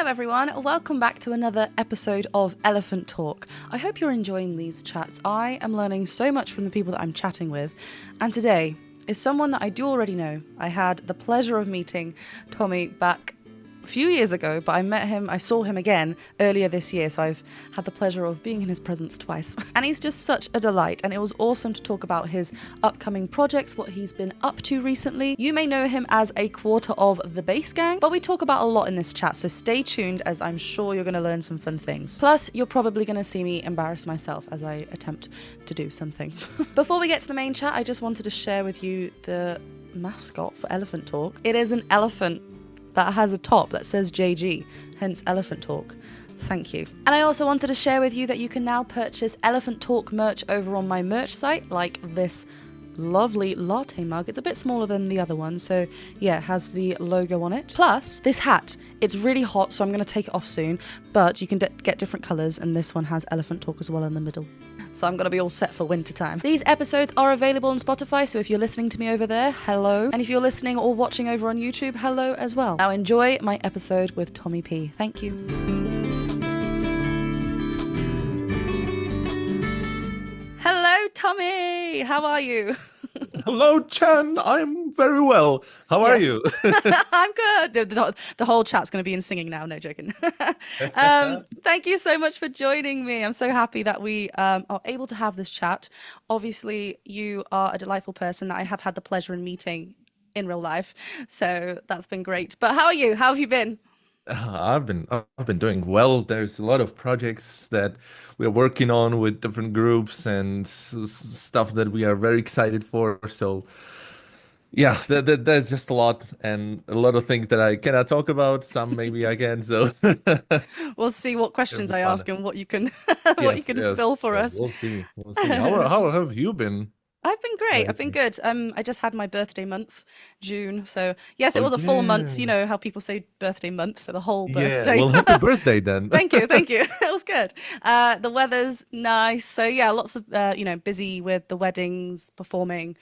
Hello everyone, welcome back to another episode of Elephant Talk. I hope you're enjoying these chats. I am learning so much from the people that I'm chatting with, and today is someone that I do already know. I had the pleasure of meeting Tomi back a few years ago, but I saw him again earlier this year, so I've had the pleasure of being in his presence twice. And he's just such a delight, and it was awesome to talk about his upcoming projects, what he's been up to recently. You may know him as a quarter of the Bass Gang, but we talk about a lot in this chat, so stay tuned as I'm sure you're going to learn some fun things. Plus, you're probably going to see me embarrass myself as I attempt to do something. Before we get to the main chat, I just wanted to share with you the mascot for Elephant Talk. It is an elephant that has a top that says JG, hence Elephant Talk. Thank you. And I also wanted to share with you that you can now purchase Elephant Talk merch over on my merch site, like this lovely latte mug. It's a bit smaller than the other one, so yeah, it has the logo on it. Plus, this hat. It's really hot, so I'm going to take it off soon, but you can get different colours, and this one has Elephant Talk as well in the middle. So I'm going to be all set for winter time. These episodes are available on Spotify, so if you're listening to me over there, hello. And if you're listening or watching over on YouTube, hello as well. Now enjoy my episode with Tomi P. Thank you. Hello, Tomi! How are you? Hello, Chan. I'm very well. How are you? I'm good. The whole chat's going to be in singing now. No joking. Thank you so much for joining me. I'm so happy that we are able to have this chat. Obviously, you are a delightful person that I have had the pleasure in meeting in real life. So that's been great. But how are you? How have you been? I've been doing well. There's a lot of projects that we're working on with different groups and stuff that we are very excited for. So yeah, there's just a lot and a lot of things that I cannot talk about. Some maybe I can. So We'll see what it'll questions be I fun. ask and what you can Yes, spill yes, for yes. us. We'll see. We'll see. How have you been I've been great. I've been lately? good. I just had my birthday month, June. So yes, it Oh was a full month. You yeah, know how people say birthday month, so the whole yeah. birthday. Well, happy birthday then. Thank you, thank you. It was good. The weather's nice. So yeah, lots of busy with the weddings, performing,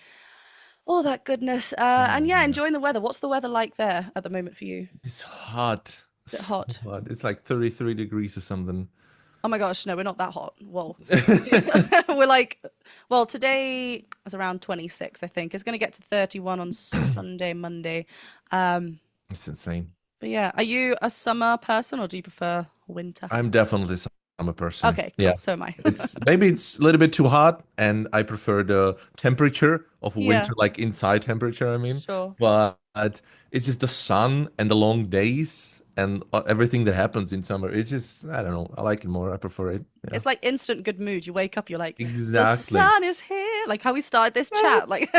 all that goodness. And Oh yeah, yeah. enjoying the weather. What's the weather like there at the moment for you? It's hot. Is it So hot? hot. It's like 33 degrees or something. Oh my gosh, no, we're not that hot. Whoa. We're like, well, today is around 26, I think. It's going to get to 31 on Sunday, Monday. Um, It's insane. but yeah, are you a summer person or do you prefer winter? I'm definitely a person. Okay, Yeah. cool. So am I. Maybe it's a little bit too hot, and I prefer the temperature of Yeah, winter, like inside temperature, I mean. sure. But it's just the sun and the long days and everything that happens in summer. It's just, I don't know. I like it more. I prefer it. Yeah. It's like instant good mood. You wake up, you're like, the Exactly. sun is here. Like how we started this chat, Yes. like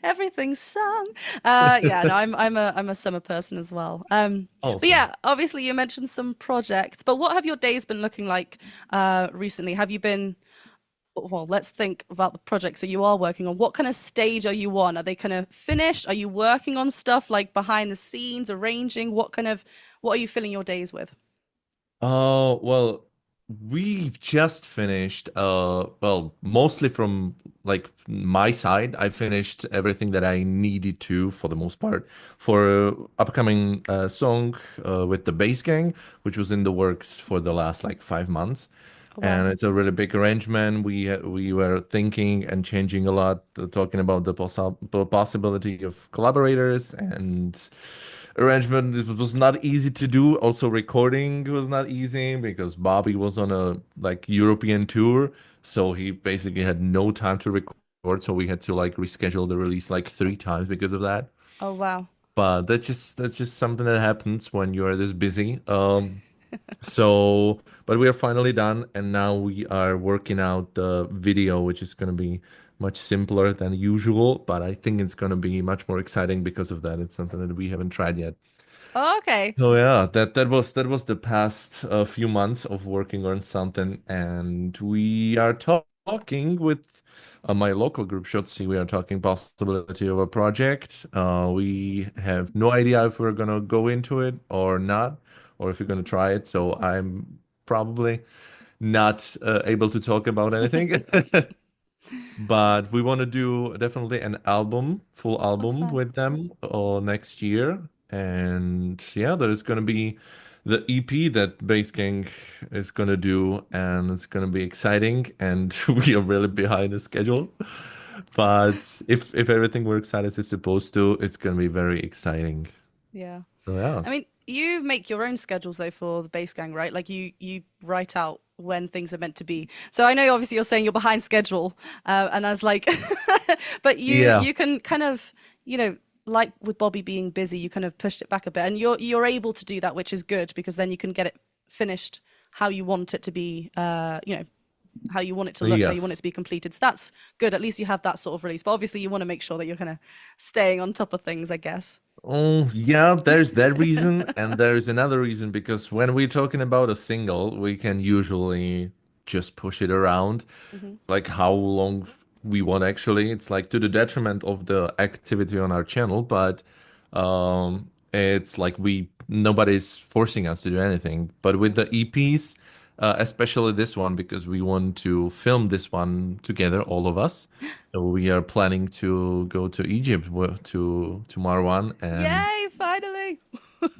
everything's sung. Yeah, no, I'm a summer person as well. But Awesome. yeah, obviously you mentioned some projects, but what have your days been looking like recently? Have you been, well, let's think about the projects that you are working on. What kind of stage are you on? Are they kind of finished? Are you working on stuff like behind the scenes, arranging? What are you filling your days with? Oh, well, we've just finished, well, mostly from like my side, I finished everything that I needed to for the most part for upcoming song with the bass gang, which was in the works for the last like 5 months. Oh, wow. And it's a really big arrangement. We were thinking and changing a lot, talking about the possibility of collaborators and arrangement. It was not easy to do. Also, recording was not easy because Bobby was on a like European tour, so he basically had no time to record. So we had to like reschedule the release like 3 times because of that. Oh, wow. But that's just something that happens when you are this busy. But we are finally done, and now we are working out the video, which is going to be much simpler than usual, but I think it's going to be much more exciting because of that. It's something that we haven't tried yet. Oh, okay. So yeah, that was the past few months of working on something, and we are talking with my local group, Shotzi. We are talking possibility of a project. We have no idea if we're gonna go into it or not, or if we're gonna try it. So I'm probably not able to talk about anything. But we want to do definitely an album, full Oh, album fun. with them next year. And yeah, there's going to be the EP that Bass Gang is gonna do, and it's gonna be exciting. And we are really behind the schedule. But if everything works out as it's supposed to, it's gonna be very exciting. Yeah. So yeah. I mean, you make your own schedules though for the bass gang, right? Like you write out when things are meant to be. So I know obviously you're saying you're behind schedule, and I was like, but Yeah. you can kind of, you know, like with Bobby being busy, you kind of pushed it back a bit, and you're able to do that, which is good because then you can get it finished how you want it to be. You know, how you want it to look, how you want it Yes. to be completed. So that's good. At least you have that sort of release. But obviously, you want to make sure that you're kind of staying on top of things, I guess. Oh, yeah, there's that reason, and there's another reason because when we're talking about a single, we can usually just push it around, Hmm. like how long we want actually. It's like to the detriment of the activity on our channel, but it's like we nobody's forcing us to do anything. But with the EPs, especially this one, because we want to film this one together, all of us. So we are planning to go to Egypt to Marwan and Yay! Finally.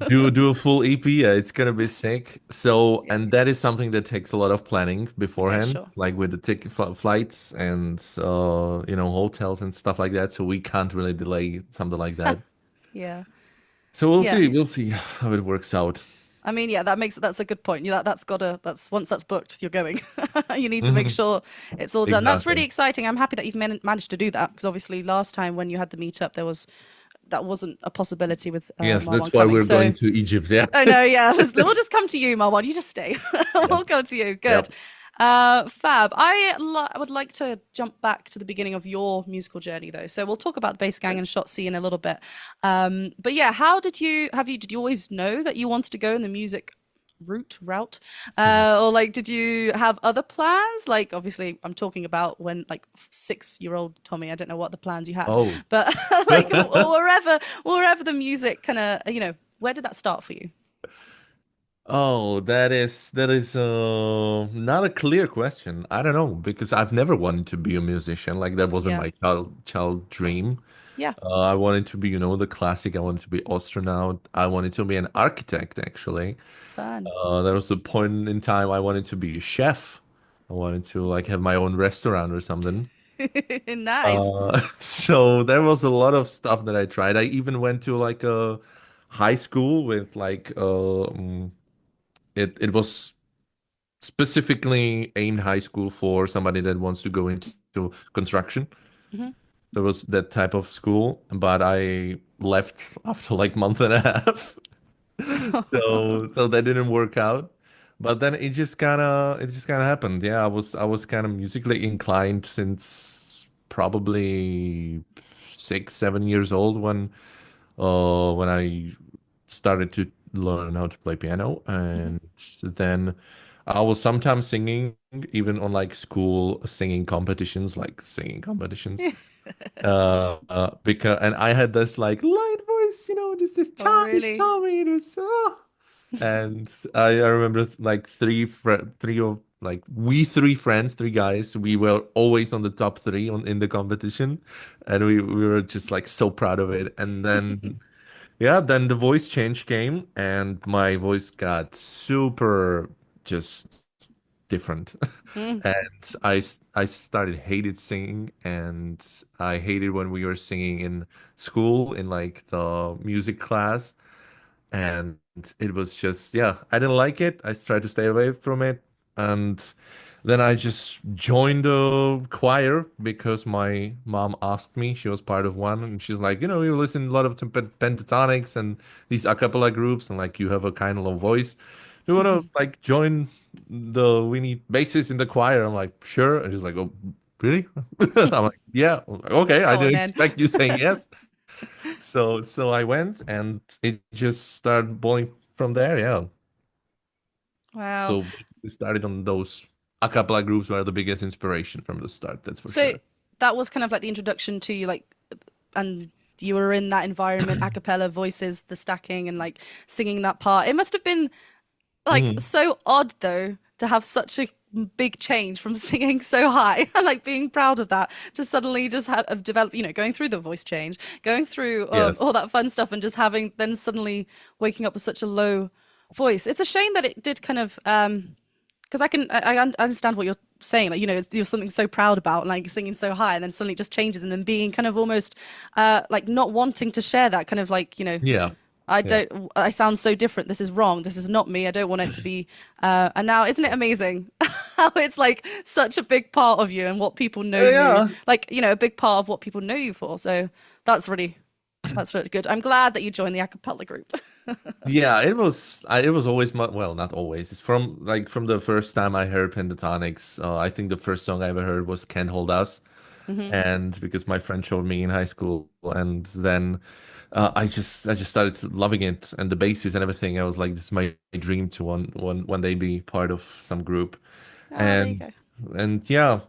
do a full EP. Yeah, it's gonna be sick. So, Yeah. and that is something that takes a lot of planning Yeah. beforehand, Sure. like with the ticket flights and hotels and stuff like that. So we can't really delay something like that. Yeah. So we'll Yeah. see. We'll see how it works out. I mean, yeah, that's a good point. Yeah, that's gotta that's once that's booked, you're going. You need to make Mhm. sure it's all done. That's really Exactly. exciting. I'm happy that you've managed to do that because obviously last time when you had the meetup, that wasn't a possibility with Yes, Marwan that's why coming. we're going So to Egypt. Yeah. oh no, yeah. We'll just come to you, Marwan. You just stay. Yep. We'll come to you. Good. Yep. Fab. I would like to jump back to the beginning of your musical journey, though. So we'll talk about Bass Gang and Shotzi in a little bit. But yeah, how did you always know that you wanted to go in the music route, or like did you have other plans? Like obviously, I'm talking about when like 6-year-old Tommy. I don't know what the plans you had, Oh. but like or wherever the music kind of where did that start for you? Oh, that is not a clear question. I don't know because I've never wanted to be a musician. Like that wasn't Yeah. my child dream. Yeah. I wanted to be, the classic. I wanted to be astronaut. I wanted to be an architect, actually. Fun. There was a point in time I wanted to be a chef. I wanted to like have my own restaurant or something. Nice. So there was a lot of stuff that I tried. I even went to like a high school with like it was specifically aimed high school for somebody that wants to go into construction. Hmm. There was that type of school, but I left after like month and a half. So that didn't work out. But then it just kind of happened. Yeah, I was kind of musically inclined since probably 6, 7 years old when I started to learn how to play piano, Hmm. and then I was sometimes singing, even on like school singing competitions, like singing competitions. Because and I had this like light voice, just this Oh, childish really? Tommy. It was and I remember like three of like we three friends, three guys, we were always on the top three in the competition, and we were just like so proud of it. And then yeah, then the voice change came, and my voice got super just different. Mm. And I started hated singing, and I hated when we were singing in school in like the music class, and it was just, yeah, I didn't like it. I tried to stay away from it, and then I just joined the choir because my mom asked me. She was part of one, and she's like, you listen a lot of to pentatonics and these a cappella groups, and like you have a kind of voice. Do you want to like join we need bassists in the choir? I'm like, sure. And she's like, oh, really? I'm like, yeah. I'm like, okay, I Go on didn't then. expect you saying yes. So I went, and it just started boiling from there. Yeah. Wow. So basically started on those a cappella groups were the biggest inspiration from the start. That's for So sure. that was kind of like the introduction to you, like, and you were in that environment, a cappella voices, the stacking, and like singing that part. It must have been like Hmm. so odd though to have such a big change from singing so high and like being proud of that to suddenly just have developed, going through the voice change, going through all Yes. that fun stuff, and just having then suddenly waking up with such a low voice. It's a shame that it did kind of because understand what you're saying. Like, you're something so proud about, like singing so high, and then suddenly it just changes, and then being kind of almost like not wanting to share that kind of like, Yeah. I Yeah. don't. I sound so different. This is wrong. This is not me. I don't want it to be. And now, isn't it amazing how it's like such a big part of you and what people know you, Yeah. like a big part of what people know you for. So that's really good. I'm glad that you joined the acapella group. Yeah, it was always my, well, not always. It's from the first time I heard Pentatonics. I think the first song I ever heard was Can't Hold Us, Hmm. and because my friend showed me in high school, and then I just started loving it, and the basses and everything. I was like, this is my dream to one day be part of some group. Ah, there you And go. yeah,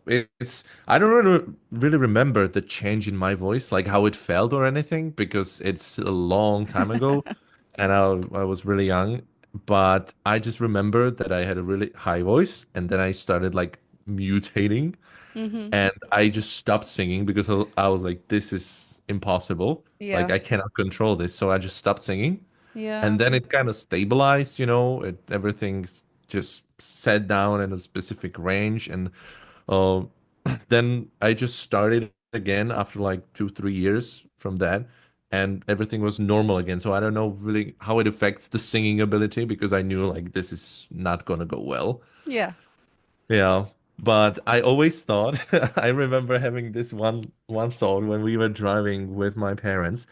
it's I don't really remember the change in my voice, like how it felt or anything, because it's a long time ago, and I was really young. But I just remember that I had a really high voice, and then I started like mutating, Hmm. and I just stopped singing because I was like, this is impossible. Like Yeah. I cannot control this, so I just stopped singing. Yeah. And then it kind of stabilized, everything just sat down in a specific range. And uh, then I just started again after like 2, 3 years from that. And everything was normal again. So I don't know really how it affects the singing ability because I knew like this is not gonna go well. Yeah. Yeah. But I always thought, I remember having this one thought when we were driving with my parents,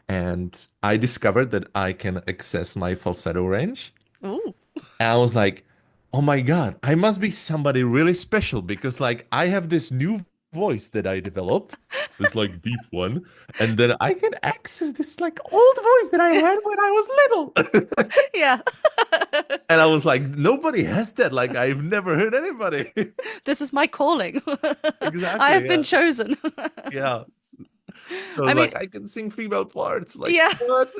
and I discovered that I can access my falsetto range. Ooh. And I was like, oh my God, I must be somebody really special because like I have this new voice that I developed, this like deep one, and then I can access this like old voice that I had when I was little. Yeah. And I was like, nobody has that. Like I've never heard anybody. This is my calling. I Exactly, have been yeah. chosen. Yeah. So I it's mean, like I can sing female parts. Like yeah. what?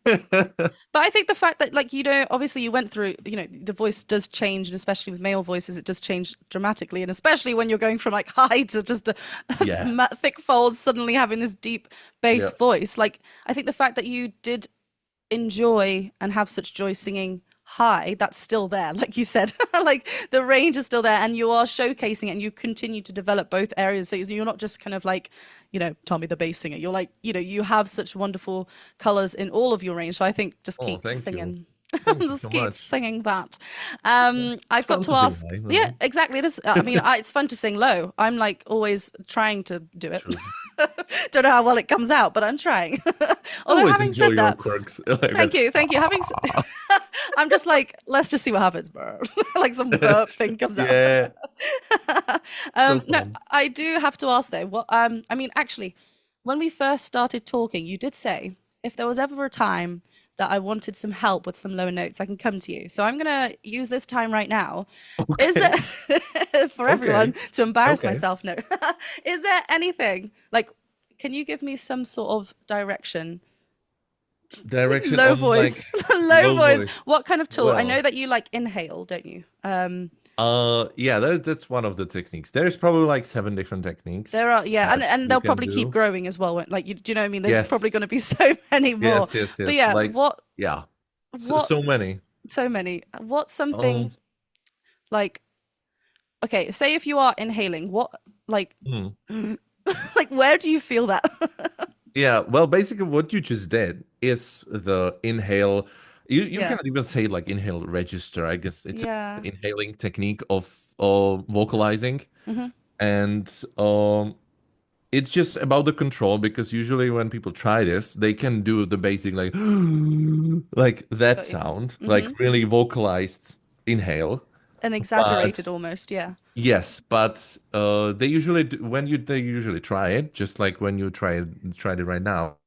But I think the fact that, like, obviously you went through, the voice does change, and especially with male voices, it does change dramatically. And especially when you're going from like high to just a Yeah. thick folds, suddenly having this deep bass Yeah. voice. Like, I think the fact that you did enjoy and have such joy singing high, that's still there, like you said. Like, the range is still there, and you are showcasing it, and you continue to develop both areas. So you're not just kind of like, Tommy the bass singer. You're like, you have such wonderful colors in all of your range. So I think just Oh, keep thank you. singing. Thank you so Just keep much. singing that. It's I've got fun to to sing ask. high, Yeah, exactly. It is. I mean, it's fun to sing low. I'm like always trying to do it. True. Don't know how well it comes out, but I'm trying. Although, Always having enjoy said your that, quirks. Like thank that. you, thank you. I'm just like, let's just see what happens, bro. Like some burp thing comes out. Yeah, so No, fun. I do have to ask though. What? I mean, actually, when we first started talking, you did say if there was ever a time that I wanted some help with some lower notes, I can come to you. So I'm gonna use this time right now. Is Okay. there for everyone Okay. to embarrass Okay. myself? No. Is there anything like? Can you give me some sort of direction? Direction Low on voice, like low low voice. voice. What kind of tool? I know Well, that you like inhale, don't you? yeah, that's one of the techniques. There's probably like 7 different techniques There are, yeah, that and you they'll can probably keep do. growing as well. Like, do you know what I mean? There's probably Yes. going to be so many more. Yes, yes, But yes. yeah, Like, yeah. So, what, so many. so many. What's something Um, like? Okay, say if you are inhaling, what, like, hmm. like, where do you feel that? Yeah, well, basically what you just did is the inhale. You Yeah, cannot even say like inhale register. I guess it's yeah. an inhaling technique of vocalizing. Hmm. And it's just about the control because usually when people try this, they can do the basic like like that Got you. sound, Hmm. like really vocalized inhale. And exaggerated But almost. Yeah. yes, but they usually do, they usually try it, just like when you tried it right now.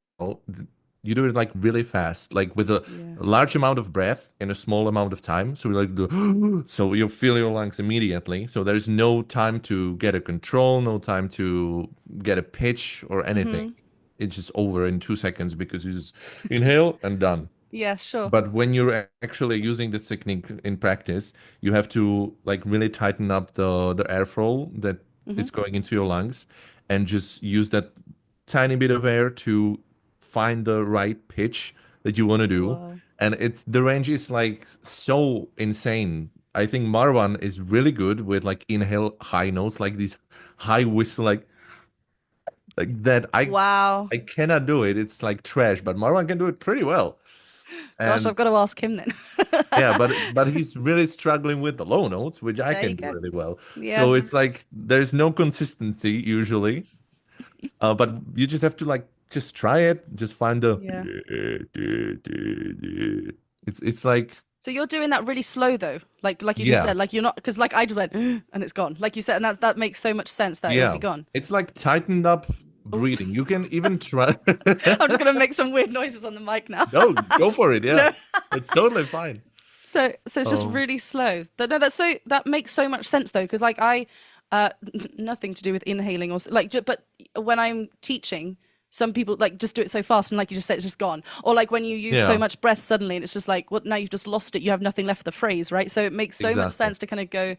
You do it like really fast, like with a Yeah. large amount of breath in a small amount of time. So we like do so you fill your lungs immediately. So there's no time to get a control, no time to get a pitch or anything. Hmm. It's just over in 2 seconds because you just inhale and done. Yeah. Sure. But when you're actually using this technique in practice, you have to like really tighten up the airflow that Hmm. is going into your lungs and just use that tiny bit of air to find the right pitch that you want to do. Whoa. and it's the range is like so insane. I think Marwan is really good with like inhale high notes, like these high whistle, like that. Wow. I cannot do it. It's like trash, but Marwan can do it pretty well. Gosh, I've And got to ask him then. yeah, but he's really struggling with the low notes, which I There can you do go. really well. Yeah. So it's like there's no consistency usually. But you just have to like just try it, just find the Yeah. it's like So you're doing that really slow though, like you just yeah, said, like you're not because like I just went and it's gone, like you said, and that makes so much sense that it will be yeah. gone. It's like tightened up Oh, breathing. You can even try I'm just gonna make some weird noises on the mic now. No, go for it, yeah. No, It's totally fine. so it's just Um really slow. No, that makes so much sense though, because like nothing to do with inhaling or like, but when I'm teaching. Some people like just do it so fast and like you just said it's just gone, or like when you use so yeah, much breath suddenly and it's just like what, now you've just lost it, you have nothing left of the phrase, right? So it makes so much exactly. sense to kind of go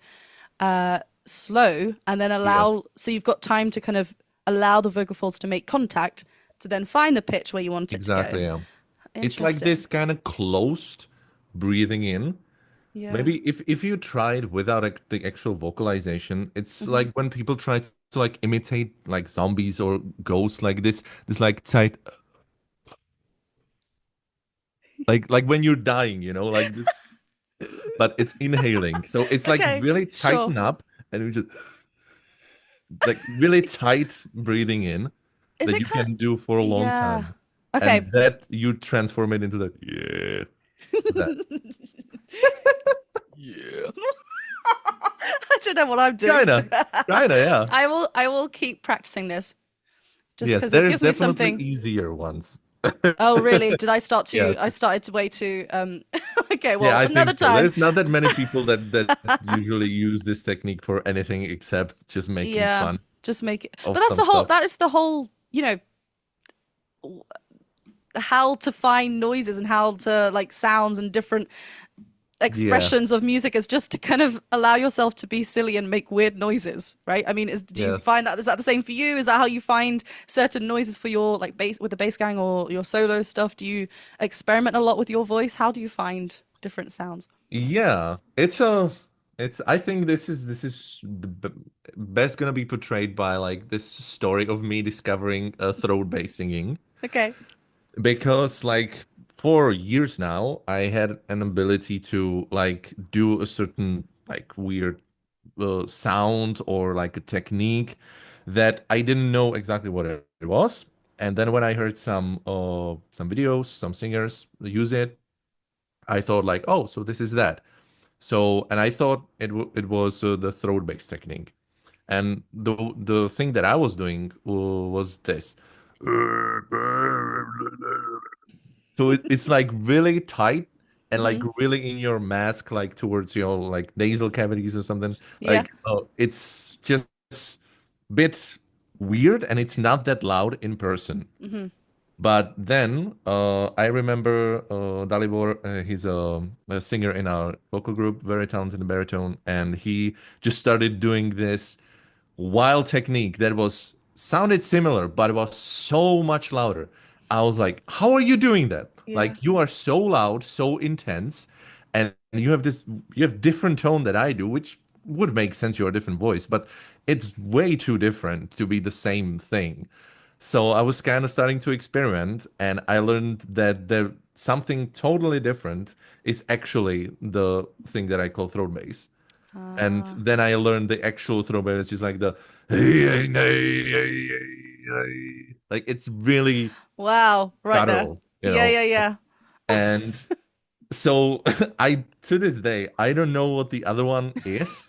slow and then allow, Yes. so you've got time to kind of allow the vocal folds to make contact to then find the pitch where you want it to go. Exactly, yeah. It's like Interesting. this kind of closed breathing in. Yeah. Maybe if you tried without the actual vocalization, it's Hmm. like when people try to like imitate like zombies or ghosts, like this like tight, like when you're dying, like this, but it's inhaling. So it's like Okay, really sure. tighten up and you just like really tight breathing in Is that it you kind of, can do for a long yeah. time. Okay. And that you transform it into the yeah, that. Yeah. I don't know what I'm doing. Kinda, kinda, yeah. I will keep practicing this just Yes, because this there's gives me definitely something. easier ones. Oh, really? Did I start Yeah, to? I started to way to. Okay, yeah, well, I think another so. time. There's not that many people that usually use this technique for anything except just making Yeah, fun just make it. But of that's some the whole. stuff. That is the whole. How to find noises and how to like sounds and different Yeah, expressions of music is just to kind of allow yourself to be silly and make weird noises, right? I mean, do you yes. find that is that the same for you? Is that how you find certain noises for your like bass with the bass gang or your solo stuff? Do you experiment a lot with your voice? How do you find different sounds? Yeah, I think this is the best gonna be portrayed by like this story of me discovering throat bass singing. Okay. Because like for years now, I had an ability to like do a certain like weird sound or like a technique that I didn't know exactly what it was. And then when I heard some videos, some singers use it, I thought like, oh, so this is that. So and I thought it was the throat bass technique. And the thing that I was doing was this. So it's like really tight and like Hmm. really in your mask, like towards your like nasal cavities or something. Yeah. Like, oh, it's just bit weird and it's not that loud in person. Hmm. But then I remember Dalibor, he's a singer in our vocal group, very talented baritone, and he just started doing this wild technique that was sounded similar, but it was so much louder. I was like, how are you doing that? Yeah. Like you are so loud, so intense, and you have different tone that I do, which would make sense. You're a different voice, but it's way too different to be the same thing. So I was kind of starting to experiment, and I learned that there something totally different is actually the thing that I call throat bass. And Ah. then I learned the actual throat bass, just like the like it's really Wow. Right there. guttural, Yeah. Yeah. Yeah. And so I to this day I don't know what the other one is.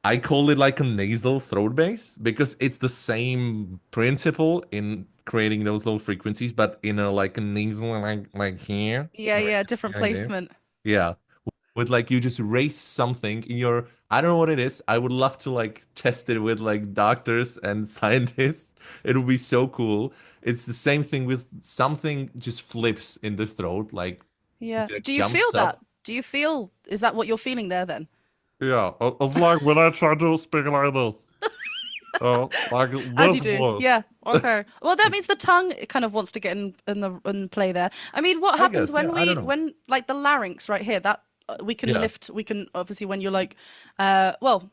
I call it like a nasal throat bass because it's the same principle in creating those low frequencies, but in a like a nasal like here, Yeah. like Yeah. Different like this. placement. Yeah, with like you just raise something in your I don't know what it is. I would love to like test it with like doctors and scientists. It would be so cool. It's the same thing with something just flips in the throat, Yeah. like Do you feel jumps that? up. Do you feel? Is that what you're feeling there then? Yeah, it's like when I try to speak like this. Like As you this do. voice. Yeah. Okay. Well, that means the tongue kind of wants to get in play there. I mean, what I happens guess, yeah, when I don't know. when like the larynx right here that we can Yeah, lift, we can obviously when you're like, well,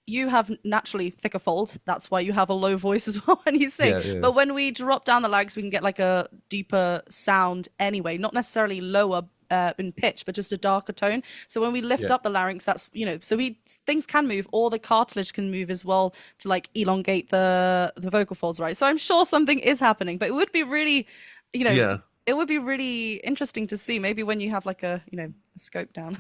you have naturally thicker folds. That's why you have a low voice as well when you sing. yeah, yeah, But when we drop down the larynx, we can get like a deeper sound anyway, not necessarily lower in pitch, but just a darker tone. So when we lift yeah. up the larynx, that's so we things can move, or the cartilage can move as well to like elongate the vocal folds, right? So I'm sure something is happening, but it would be really, you know, Yeah, it would be really interesting to see maybe when you have like a scope down,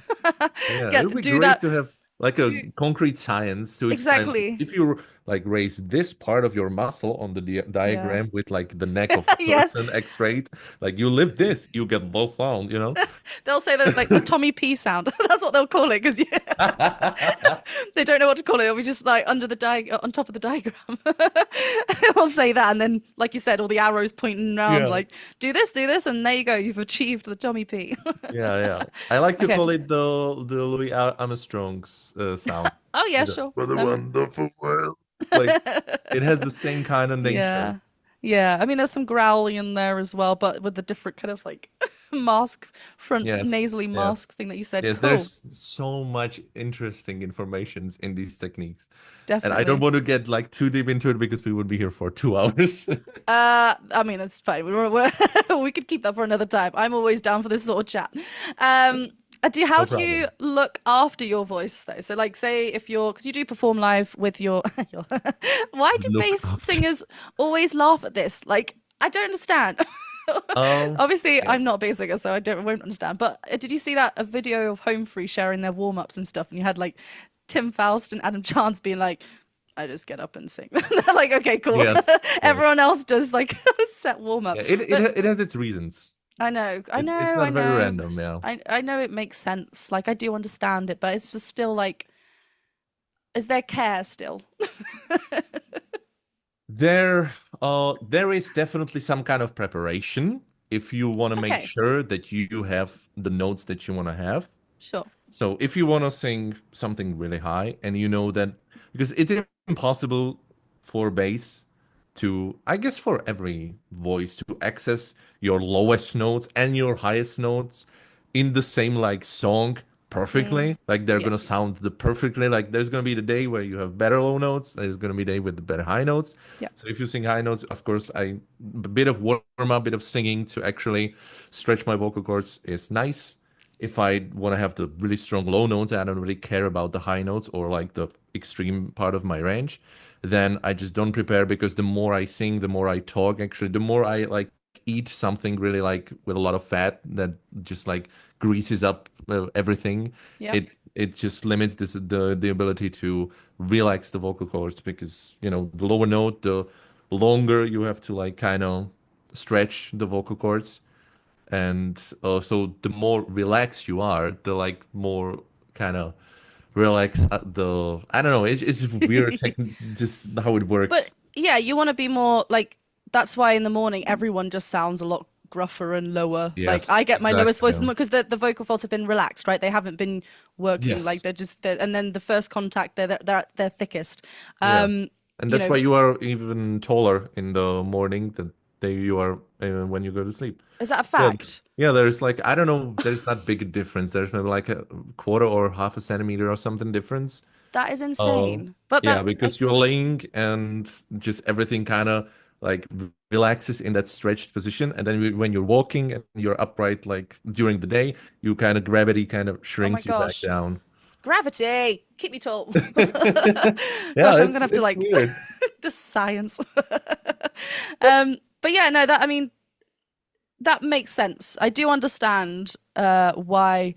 yeah, it would get be do great that. to have like a Do, concrete science to explain exactly. if you like raise this part of your muscle on the Yeah. diagram with like the neck of a Yes. person x-rayed, like you lift this, you get this sound, you know? They'll say that like the Tomi P sound. That's what they'll call it because they don't know what to call it. It'll be just like under the on top of the diagram. We'll say that, and then, like you said, all the arrows pointing around, Yeah, like do this, and there you go. You've achieved the Tomi P. yeah, yeah. I like to Okay. call it the Louis Armstrong's sound. Oh yeah, You know, sure. for the wonderful world. Like it has the same kind of nature. Yeah. Yeah. I mean, there's some growling in there as well, but with the different kind of like mask, front Yes, nasally yes. mask thing that you said. Yes, Cool. there's so much interesting informations in these techniques. And I don't Definitely. want to get like too deep into it because we would be here for 2 hours. I mean, it's fine. We could keep that for another time. I'm always down for this sort of chat. How No do you problem. look after your voice though? So, like, say if you're, because you do perform live with your, why do Look bass after. singers always laugh at this? Like, I don't understand. Obviously, Yeah. I'm not a bass singer, so won't understand. But did you see that a video of Home Free sharing their warm ups and stuff, and you had like Tim Faust and Adam Chance being like, I just get up and sing. They're like, okay, cool. Yes. Yes. Everyone else does like a set warm up. Yeah, it, it But it has its reasons. It's I not very know, random, 'cause yeah. I know it makes sense. Like I do understand it, but it's just still like, is there care still? There is definitely some kind of preparation if you want to make Okay, sure that you have the notes that you want to have. sure. So if you want to sing something really high and you know that because it's impossible for bass to, I guess for every voice to access your lowest notes and your highest notes in the same like song Mm, perfectly. Like they're yeah, gonna sound the perfectly. Like there's gonna be the day where you have better low notes. There's gonna be a day with the better high notes. yeah. So if you sing high notes, of course, a bit of warm up, bit of singing to actually stretch my vocal cords is nice. If I want to have the really strong low notes, I don't really care about the high notes or like the extreme part of my range, then I just don't prepare because the more I sing, the more I talk, actually, the more I like eat something really like with a lot of fat that just like greases up everything. Yep. It just limits the ability to relax the vocal cords because the lower note, the longer you have to like kind of stretch the vocal cords. And so the more relaxed you are, the like more kind of relax the I don't know. It's weird, just how it But works. yeah, you want to be more like, that's why in the morning everyone just sounds a lot gruffer and lower. Like I Yes, get my lowest exactly. voice because the vocal folds have been relaxed, right? They haven't been working, like Yes, and then the first contact they're their thickest. yeah, Um, and you that's why know, you are even taller in the morning than they you are when you go to sleep. is that a Yeah, fact? yeah. There's like I don't know. There's not big difference. There's maybe like a quarter or half a centimeter or something difference. That is Oh, insane. But yeah, that because you're laying and just everything kind of like relaxes in that stretched position. And then when you're walking and you're upright, like during the day, you kind of gravity kind of oh my shrinks you back gosh. down. Gravity, keep me tall. Yeah, Gosh, I'm it's gonna have to it's like weird. the science. But yeah, no, that I mean that makes sense. I do understand why,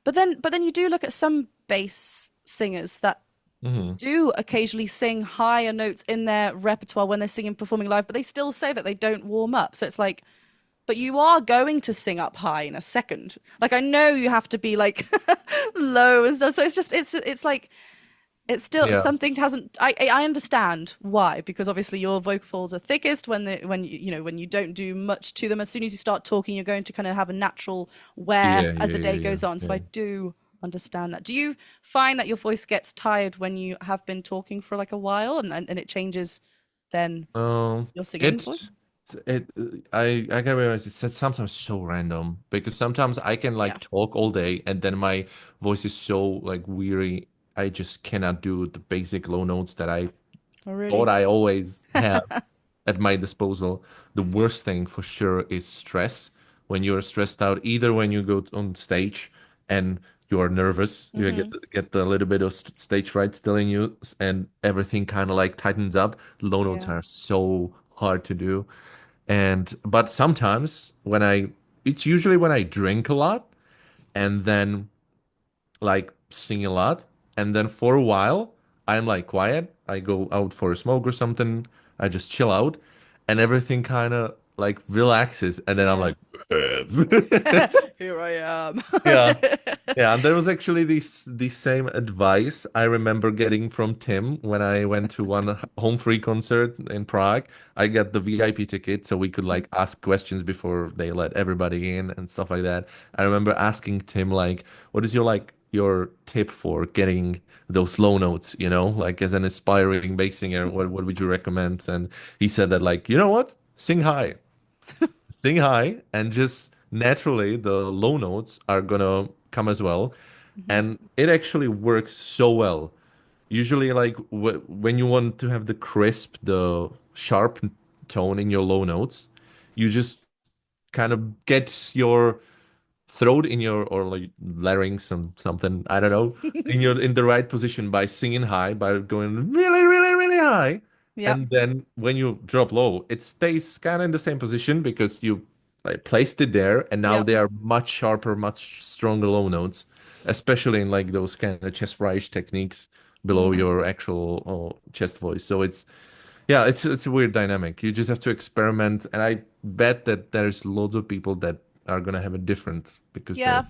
but then you do look at some bass singers that Hmm. do occasionally sing higher notes in their repertoire when they're singing performing live, but they still say that they don't warm up. So it's like, but you are going to sing up high in a second. Like I know you have to be like low and stuff. So it's just it's like it's still Yeah, something hasn't. I understand why, because obviously your vocal folds are thickest when when you don't do much to them. As soon as you start talking, you're going to kind of have a natural wear yeah, as yeah, the yeah, day yeah, goes on. So yeah. I do understand that. Do you find that your voice gets tired when you have been talking for like a while and it changes then your singing voice? It's it I can realize it's sometimes so random because sometimes I can Yeah. like talk all day and then my voice is so like weary I just cannot do the basic low notes that I Oh, thought really? I always have at my disposal. The worst thing for sure is stress. When you're stressed out, either when you go on stage and you're nervous, you Mm-hmm. get a little bit of stage fright still in you, and everything kind of like tightens up. Low notes Yeah. are so hard to do. And but sometimes it's usually when I drink a lot and then like sing a lot, and then for a while I'm like quiet. I go out for a smoke or something. I just chill out, and everything kind of like relaxes, and then I'm Yeah. like, Here I am. yeah. Yeah, and there was actually the same advice I remember getting from Tim when I went to one home free concert in Prague. I got the VIP ticket so we could like ask questions before they let everybody in and stuff like that. I remember asking Tim like, what is your tip for getting those low notes, like as an aspiring bass singer, what would you recommend? And he said that like, you know what? Sing high and just naturally the low notes are gonna come as well, Mhm. and it actually works so well. Usually, like when you want to have the crisp, the sharp tone in your low notes, you just kind of get your throat in your or like larynx and something, I don't know, in the right position by singing high, by going really, really, really high. Yep. And then when you drop low, it stays kind of in the same position because you like placed it there, and now Yep. they are much sharper, much stronger low notes, especially in like those kind of chest rise techniques below Mm. your actual chest voice. So yeah, it's a weird dynamic. You just have to experiment, and I bet that there's loads of people that are gonna have it different because their Yeah.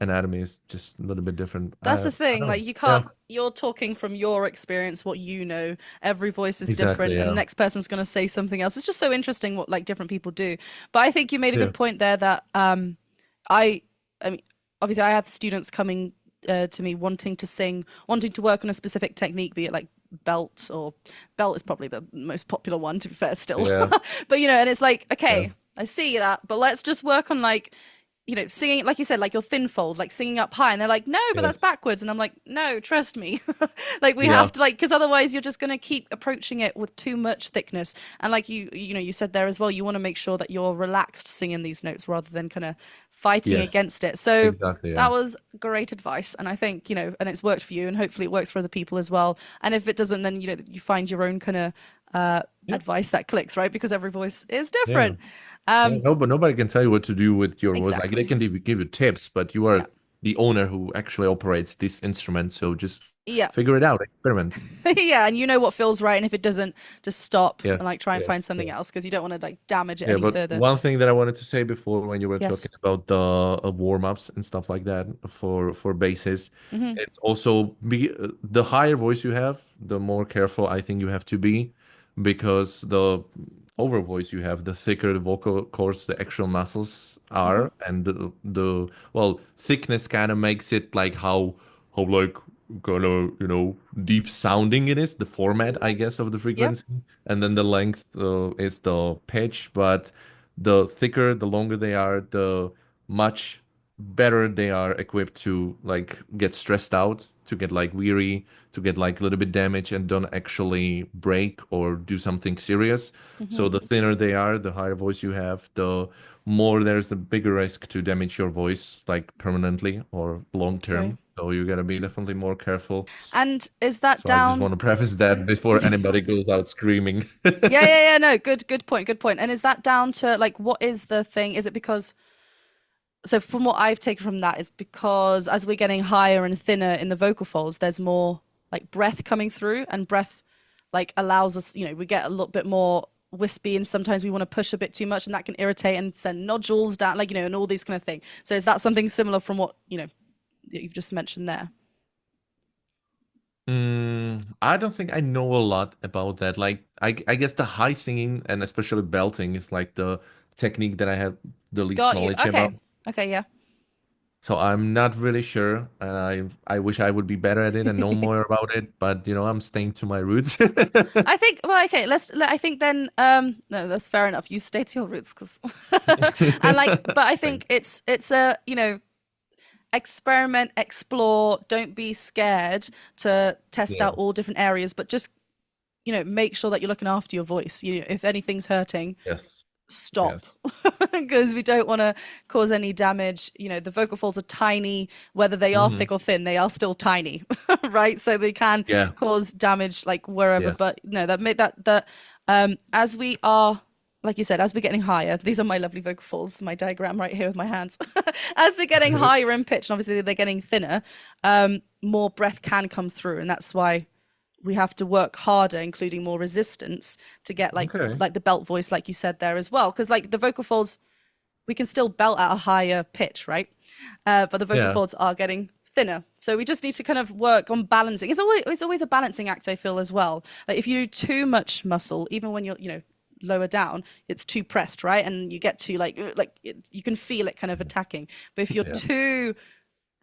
anatomy is just a little bit different. That's the I thing. don't know. Like you Yeah, can't. You're talking from your experience, what you know. Every voice is exactly. different, and the Yeah, next person's going to say something else. It's just so interesting what like different people do. But I think you made a yeah. good point there that I, I mean, obviously I have students coming to me wanting to sing, wanting to work on a specific technique, be it like belt is probably the most popular one to be fair still. Yeah, But and it's like yeah. okay, I see that, but let's just work on like singing, like you said, like your thin fold, like singing up high. And they're like, no, but that's Yes. backwards. And I'm like, no, trust me. Like we Yeah. have to, like, because otherwise you're just going to keep approaching it with too much thickness. And like you said there as well, you want to make sure that you're relaxed singing these notes rather than kind of fighting Yes. against it. So Exactly. Yeah. that was great advice. And I think, and it's worked for you and hopefully it works for other people as well. And if it doesn't, then, you find your own kind of Yeah. advice that clicks, right? Because every voice is Yeah. different. Yeah. No, but nobody can tell you what to do with your voice. Like they Exactly. can give you tips, but you Yeah. are the owner who actually operates this instrument. So just Yeah. figure it out, experiment. Yeah, and you know what feels right, and if it doesn't, just stop and like Yes. try and find Yes. something else Yes. because you don't want to like damage it Yeah, any but further. one thing that I wanted to say before when you were Yes. talking about the warm-ups and stuff like that for basses, Hmm. it's also the higher voice you have, the more careful I think you have to be because the over voice you have, the thicker the vocal cords, the actual muscles Hmm. are, and the well, thickness kind of makes it like how like kind of deep sounding it is, the format I guess of the Yep. frequency, and then the length is the pitch, but the thicker, the longer they are, the much better they are equipped to like get stressed out, to get like weary, to get like a little bit damaged and don't actually break or do something serious. Hmm. So the thinner they are, the higher voice you have, the more there's a bigger risk to damage your voice like permanently or long Okay. term. So you gotta be definitely more careful. And is that So I just down? want to preface that before anybody goes out screaming. Yeah, yeah, yeah. No, good point, good point. And is that down to like what is the thing? Is it because so from what I've taken from that is because as we're getting higher and thinner in the vocal folds, there's more like breath coming through, and breath like allows us, we get a little bit more wispy, and sometimes we want to push a bit too much, and that can irritate and send nodules down, like and all these kind of things. So is that something similar from what that you've just mentioned there? I don't think I know a lot about that. Like, I guess the high singing and especially belting is like the technique that I have the least Got you. knowledge Okay. about. Okay. Yeah. So I'm not really sure, and I wish I would be better at it and know more about it, but I'm staying to my roots. I think, well, okay, I think then, no, that's fair enough. You stay to your roots, because, and like, but I think Thanks. it's a, experiment, explore, don't be scared to test Yeah. out all different areas, but just, make sure that you're looking after your voice. If anything's hurting, Yes. stop, Yes. because we don't want to cause any damage. The vocal folds are tiny, whether they are Hmm. thick or thin, they are still tiny, right? So they can Yeah. cause damage like wherever. Yes. But no, that made that as we are, like you said, as we're getting higher, these are my lovely vocal folds, my diagram right here with my hands. As we're getting higher in pitch, and obviously they're getting thinner, more breath can come through, and that's why we have to work harder, including more resistance to get Okay. like the belt voice, like you said there as well. Because like the vocal folds, we can still belt at a higher pitch, right? But the vocal Yeah. folds are getting thinner, so we just need to kind of work on balancing. It's always a balancing act, I feel, as well. Like if you do too much muscle, even when you're lower down, it's too pressed, right? And you get to you can feel it kind of attacking. But if you're Yeah. too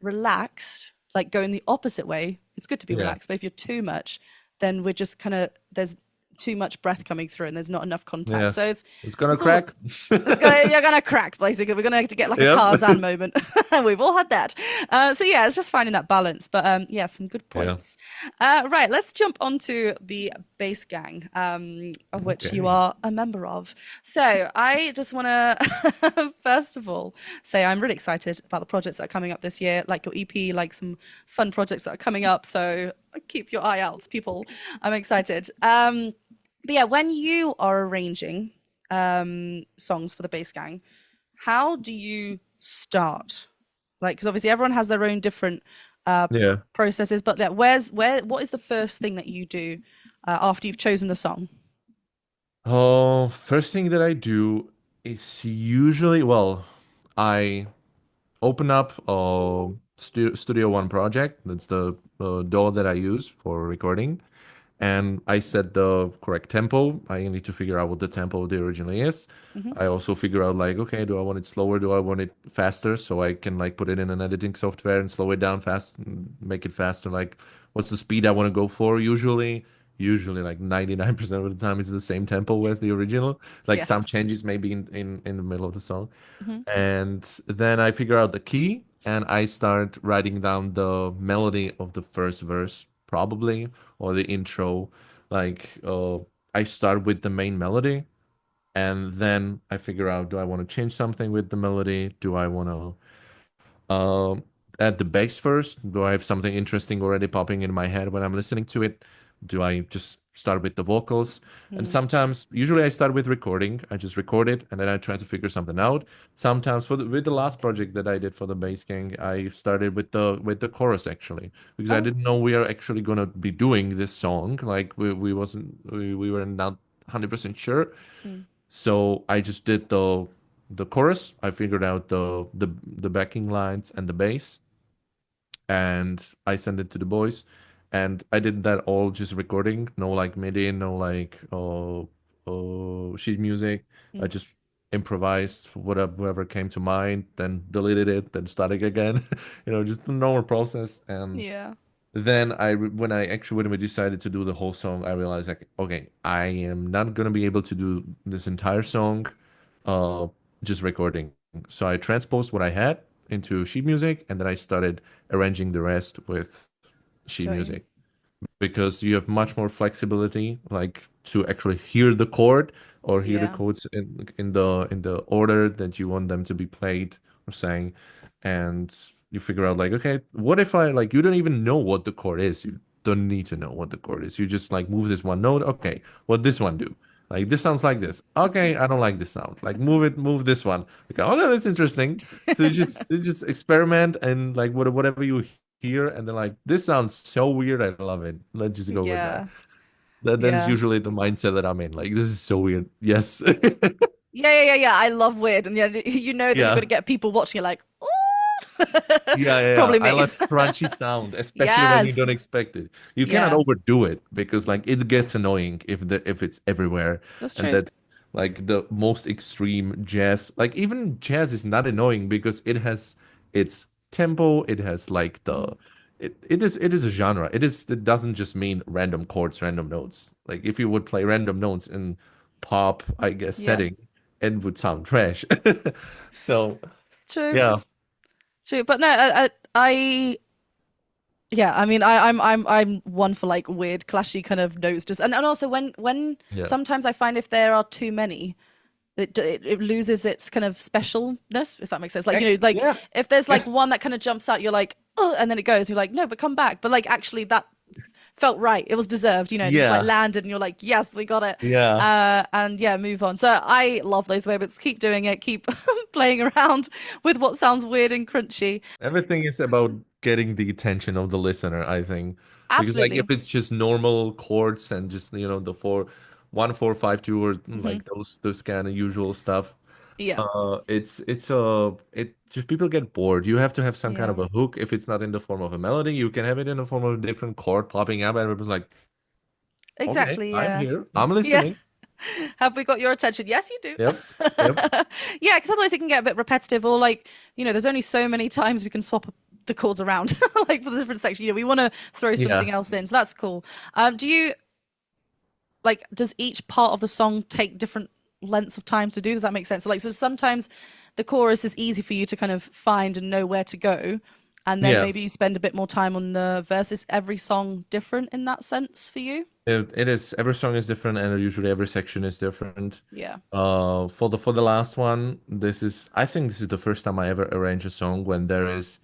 relaxed, like going the opposite way, it's good to be Yeah. relaxed. But if you're too much, then we're just kind of there's too much breath coming through and there's not enough contact. So Yes. It's gonna it's all crack. you're gonna crack, basically. We're gonna have to get like a Yep. Tarzan moment. We've all had that. So yeah, it's just finding that balance. But yeah, some good Yeah. points. Right, let's jump onto the bass gang, of which you Okay. are a member of. So I just want to first of all say I'm really excited about the projects that are coming up this year, like your EP, like some fun projects that are coming up. So keep your eye out, people. I'm excited. But yeah, when you are arranging songs for the bass gang, how do you start? Like, because obviously everyone has their own different uh, Yeah. processes, but like, what is the first thing that you do after you've chosen the song? Oh, first thing that I do is usually, well, I open up Studio One project. That's the DAW that I use for recording. And I set the correct tempo. I need to figure out what the tempo of the originally is. Hmm. I also figure out like, okay, do I want it slower? Do I want it faster? So I can like put it in an editing software and slow it down fast and make it faster. Like, what's the speed I want to go for? Usually like 99% of the time it's the same tempo as the original. Like Yeah. some changes maybe in the middle of the song. Hmm. And then I figure out the key and I start writing down the melody of the first verse, probably, or the intro. Like, I start with the main melody and then I figure out, do I want to change something with the melody? Do I want to add the bass first? Do I have something interesting already popping in my head when I'm listening to it? Do I just start with the vocals? And Mm. sometimes, usually I start with recording. I just record it and then I try to figure something out. Sometimes with the last project that I did for the bass gang, I started with the chorus actually because I Oh. didn't know we are actually gonna be doing this song. Like we were not 100% sure. Mm. So I just did the chorus. I figured out the backing lines and the bass, and I sent it to the boys. And I did that all just recording, no like MIDI, no like sheet music. I Mm. just improvised whatever came to mind, then deleted it, then started again. Just the normal process. And Yeah. then when we decided to do the whole song, I realized like, okay, I am not gonna be able to do this entire song, uh, just recording. So I transposed what I had into sheet music, and then I started arranging the rest with sheet Got you. music because you have much more flexibility, like to actually hear the chord or hear the Yeah. chords in the order that you want them to be played or sang, and you figure out like, okay, what if I like you don't even know what the chord is? You don't need to know what the chord is. You just like move this one note. Okay, what this one do? Like this sounds like this. Okay, I don't like this sound. Like move this one. Okay, oh, that's interesting. So you just experiment and like whatever you hear and then like this sounds so weird, I love it, let's just go with that. Yeah. That's Yeah. usually the mindset that I'm in, like this is so weird. Yes. Yeah. I love weird, and yeah, you know that you're Yeah. gonna get people watching. You're like, oh, Yeah. probably I me. love crunchy sound, especially when you Yes. don't expect it. You cannot Yeah. overdo it because like it gets annoying if it's everywhere. That's And true. that's like the most extreme jazz. Like even jazz is not annoying because it has its tempo. It has like Mhm. it is a genre. It doesn't just mean random chords, random notes. Like if you would play random notes in pop, I guess Yeah, setting, it would sound trash. So true, yeah, true. But no, yeah, I mean, I'm one for like weird, clashy kind of notes. Just and also when yeah, sometimes I find if there are too many, it loses its kind of specialness, if that makes sense. Like, like yeah, if there's like yes, one that kind of jumps out, you're like, oh, and then it goes. You're like, no, but come back. But like actually that felt right. It was deserved. It just like yeah, landed, and you're like, yes, we got it. yeah. And yeah, move on. So I love those moments. Keep doing it. Keep playing around with what sounds weird and crunchy. Everything is about getting the attention of the listener, I think. Because like Absolutely. if it's just normal chords and just the 4 1 4 5 2 or Hmm. like those kind of usual stuff, Yeah. it just people get bored. You have to have some kind Yeah. of a hook. If it's not in the form of a melody, you can have it in the form of a different chord popping up, and everyone's like, okay, Exactly. I'm Yeah. here, I'm Yeah. listening. Have we got your attention? Yes, you do. Yep, yep, Yeah, because otherwise it can get a bit repetitive, or like, there's only so many times we can swap the chords around, like for the different sections. We want to throw something yeah. else in, so that's cool. Do you like? Does each part of the song take different lengths of time to do? Does that make sense? So sometimes the chorus is easy for you to kind of find and know where to go, and then Yeah. maybe you spend a bit more time on the verses. Every song different in that sense for you? It is every song is different and usually every section is different. Yeah. For the last one, I think this is the first time I ever arrange a song when there is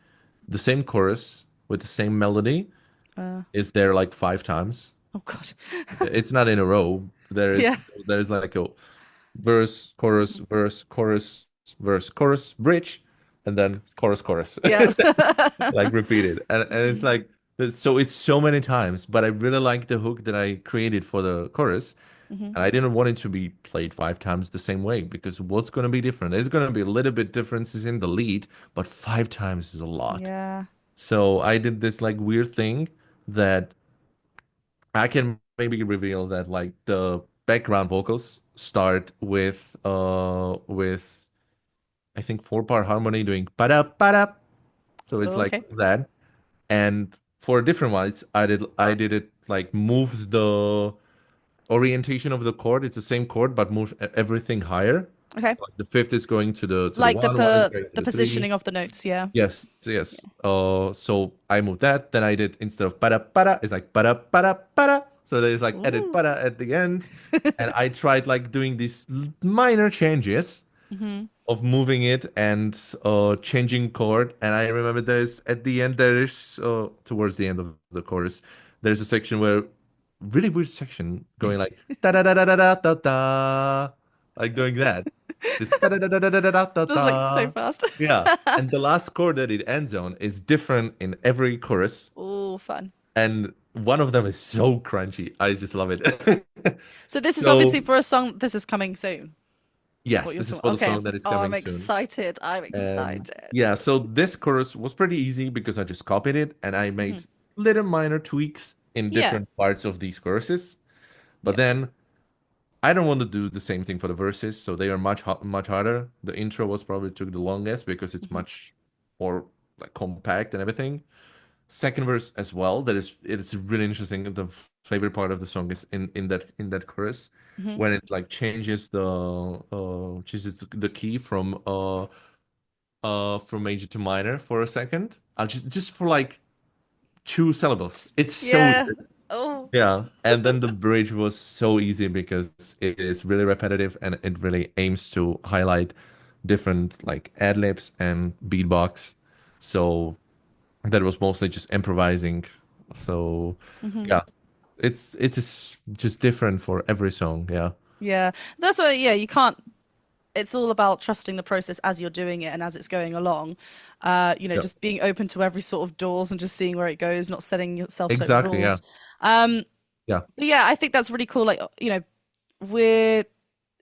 the same chorus with the same melody Uh, is there like 5 times. oh God. It's not in a row. There Yeah. is there's like a verse, chorus, verse, chorus, verse, chorus, bridge, and then chorus, chorus. Yeah. Like repeated. And it's Mhm. like so it's so many times, but I really like the hook that I created for the chorus. Mhm. And I didn't want it to be played 5 times the same way because what's going to be different? There's going to be a little bit differences in the lead, but 5 times is a lot. Yeah. So I did this like weird thing that I can maybe reveal that like the background vocals start with I think 4-part harmony doing ba-da ba-da. So it's Oh, like okay. that. And for different ones, I did it like move the orientation of the chord. It's the same chord, but move everything higher. Okay. Like the fifth is going to the Like one is going to the the three. positioning of the notes, yeah. Yes, yes. So I moved that. Then I did instead of para para, it's like para para para. So there's like added Ooh. para at the end, and I tried like doing these minor changes Hmm. of moving it and changing chord. And I remember there's at the end there's towards the end of the chorus there's a section where really weird section going like da da da da da da da da like doing that. Just da da da da da da da da That's like so da. fast. Yeah. And the last chord that it ends on is different in every chorus. Oh, fun. And one of them is so crunchy. I just love it. So this is So obviously for a song. This is coming soon. What yes, you're this is talking? for the Okay. song that is Oh, I'm coming soon. excited. I'm And excited. yeah, so this chorus was pretty easy because I just copied it and I Hmm. made little minor tweaks in Yeah. different parts of these choruses. But Yeah. then I don't want to do the same thing for the verses, so they are much harder. The intro was probably took the longest because it's Hmm. much more like compact and everything. Second verse as well. It's really interesting. The favorite part of the song is in that chorus Hmm. when it like changes the key from major to minor for a second. I'll just for like 2 syllables. It's so Yeah. weird. Oh. Yeah. And then the bridge was so easy because it is really repetitive and it really aims to highlight different like ad libs and beatbox. So that was mostly just improvising. So Hmm. yeah, it's just different for every song. Yeah. Yeah. That's why. Yeah. You can't. It's all about trusting the process as you're doing it and as it's going along. Yeah. Just being open to every sort of doors and just seeing where it goes, not setting yourself to Exactly. Yeah. rules. Um, Yeah. but yeah, I think that's really cool. Like, we're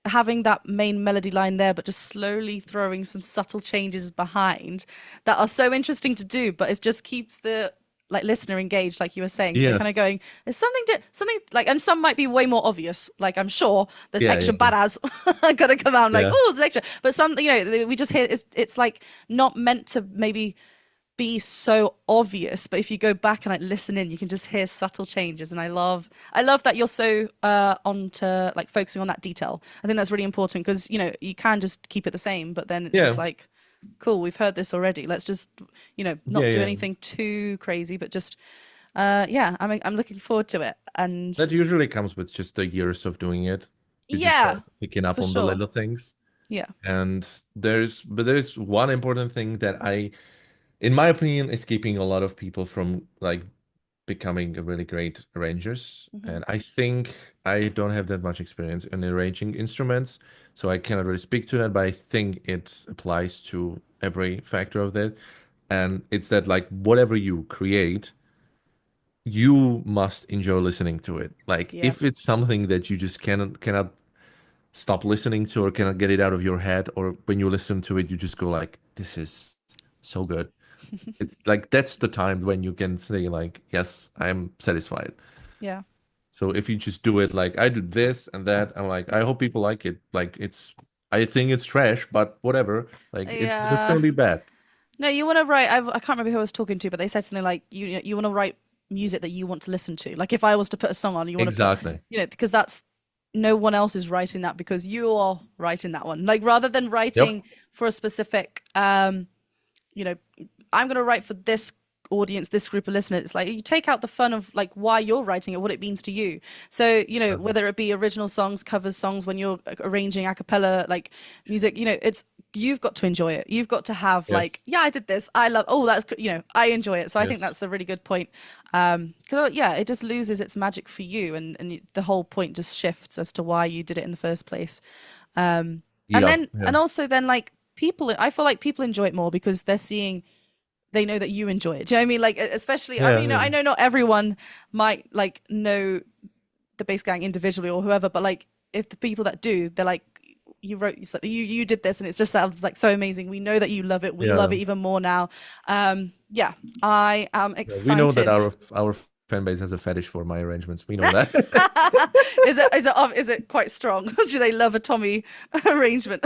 having that main melody line there, but just slowly throwing some subtle changes behind that are so interesting to do, but it just keeps the like listener engaged, like you were saying. So they're kind of Yes. going, there's something like, and some might be way more obvious. Like I'm sure there's Yeah. extra Yeah. badass gonna come out. I'm like, Yeah. oh, there's extra. But some, we just hear it's like not meant to maybe be so obvious, but if you go back and like listen in, you can just hear subtle changes. And I love that you're so onto like focusing on that detail. I think that's really important because you can just keep it the same, but then it's just Yeah, like, cool, we've heard this already. Let's just yeah, not do yeah. anything too crazy, but just yeah, I'm looking forward to it. And That usually comes with just the years of doing it. You just start yeah, picking up for on the sure. little things. Yeah, And there's one important thing that in my opinion, is keeping a lot of people from like becoming a really great arrangers. hmm And I think I don't have that much experience in arranging instruments, so I cannot really speak to that, but I think it applies to every factor of that. And it's that like whatever you create, you must enjoy listening to it. Like yeah. if it's something that you just cannot stop listening to or cannot get it out of your head, or when you listen to it, you just go like, this is so good. It's like that's the time when you can say like, yes, I'm satisfied. Yeah. So if you just do it like I do this and that, I'm like, I hope people like it. I think it's trash, but whatever. Like it's Yeah. gonna be bad. No, you want to write. I can't remember who I was talking to, but they said something like you want to write music that you want to listen to. Like if I was to put a song on, you want to put Exactly. because that's no one else is writing that because you are writing that one. Like rather than Yep. writing for a specific you know, I'm going to write for this audience, this group of listeners. It's like you take out the fun of like why you're writing it, what it means to you. So, Uh-huh. whether it be original songs, covers songs, when you're arranging a cappella, like music, you've got to enjoy it. You've got to have like, Yes. yeah, I did this. I love, oh, I enjoy it. So I think Yes. that's a really good point. 'Cause, yeah, it just loses its magic for you. And the whole point just shifts as to why you did it in the first place. And Yeah. then, Yeah. and also then like, I feel like people enjoy it more because they know that you enjoy it. Do you know what I mean? Like, especially, I mean, Yeah. Yeah. I know not everyone might like know the bass gang individually or whoever, but like, if the people that do, they're like, you did this, and it just sounds like so amazing. We know that you love it. We love Yeah. it even more now. Yeah, I am Yeah. We know that excited. our fan base has a fetish for my arrangements. We know that. Is it quite strong? Do they love a Tommy arrangement?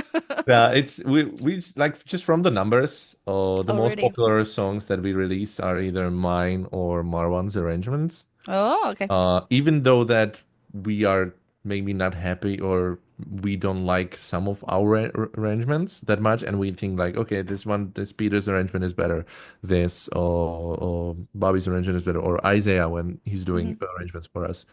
Yeah, it's we like just from the numbers, the Oh, most really? popular songs that we release are either mine or Marwan's arrangements. Oh, okay. Even though that we are maybe not happy or we don't like some of our arrangements that much, and we think like, okay, this Peter's arrangement is better, or Bobby's arrangement is better, or Isaiah when he's hmm doing arrangements for us.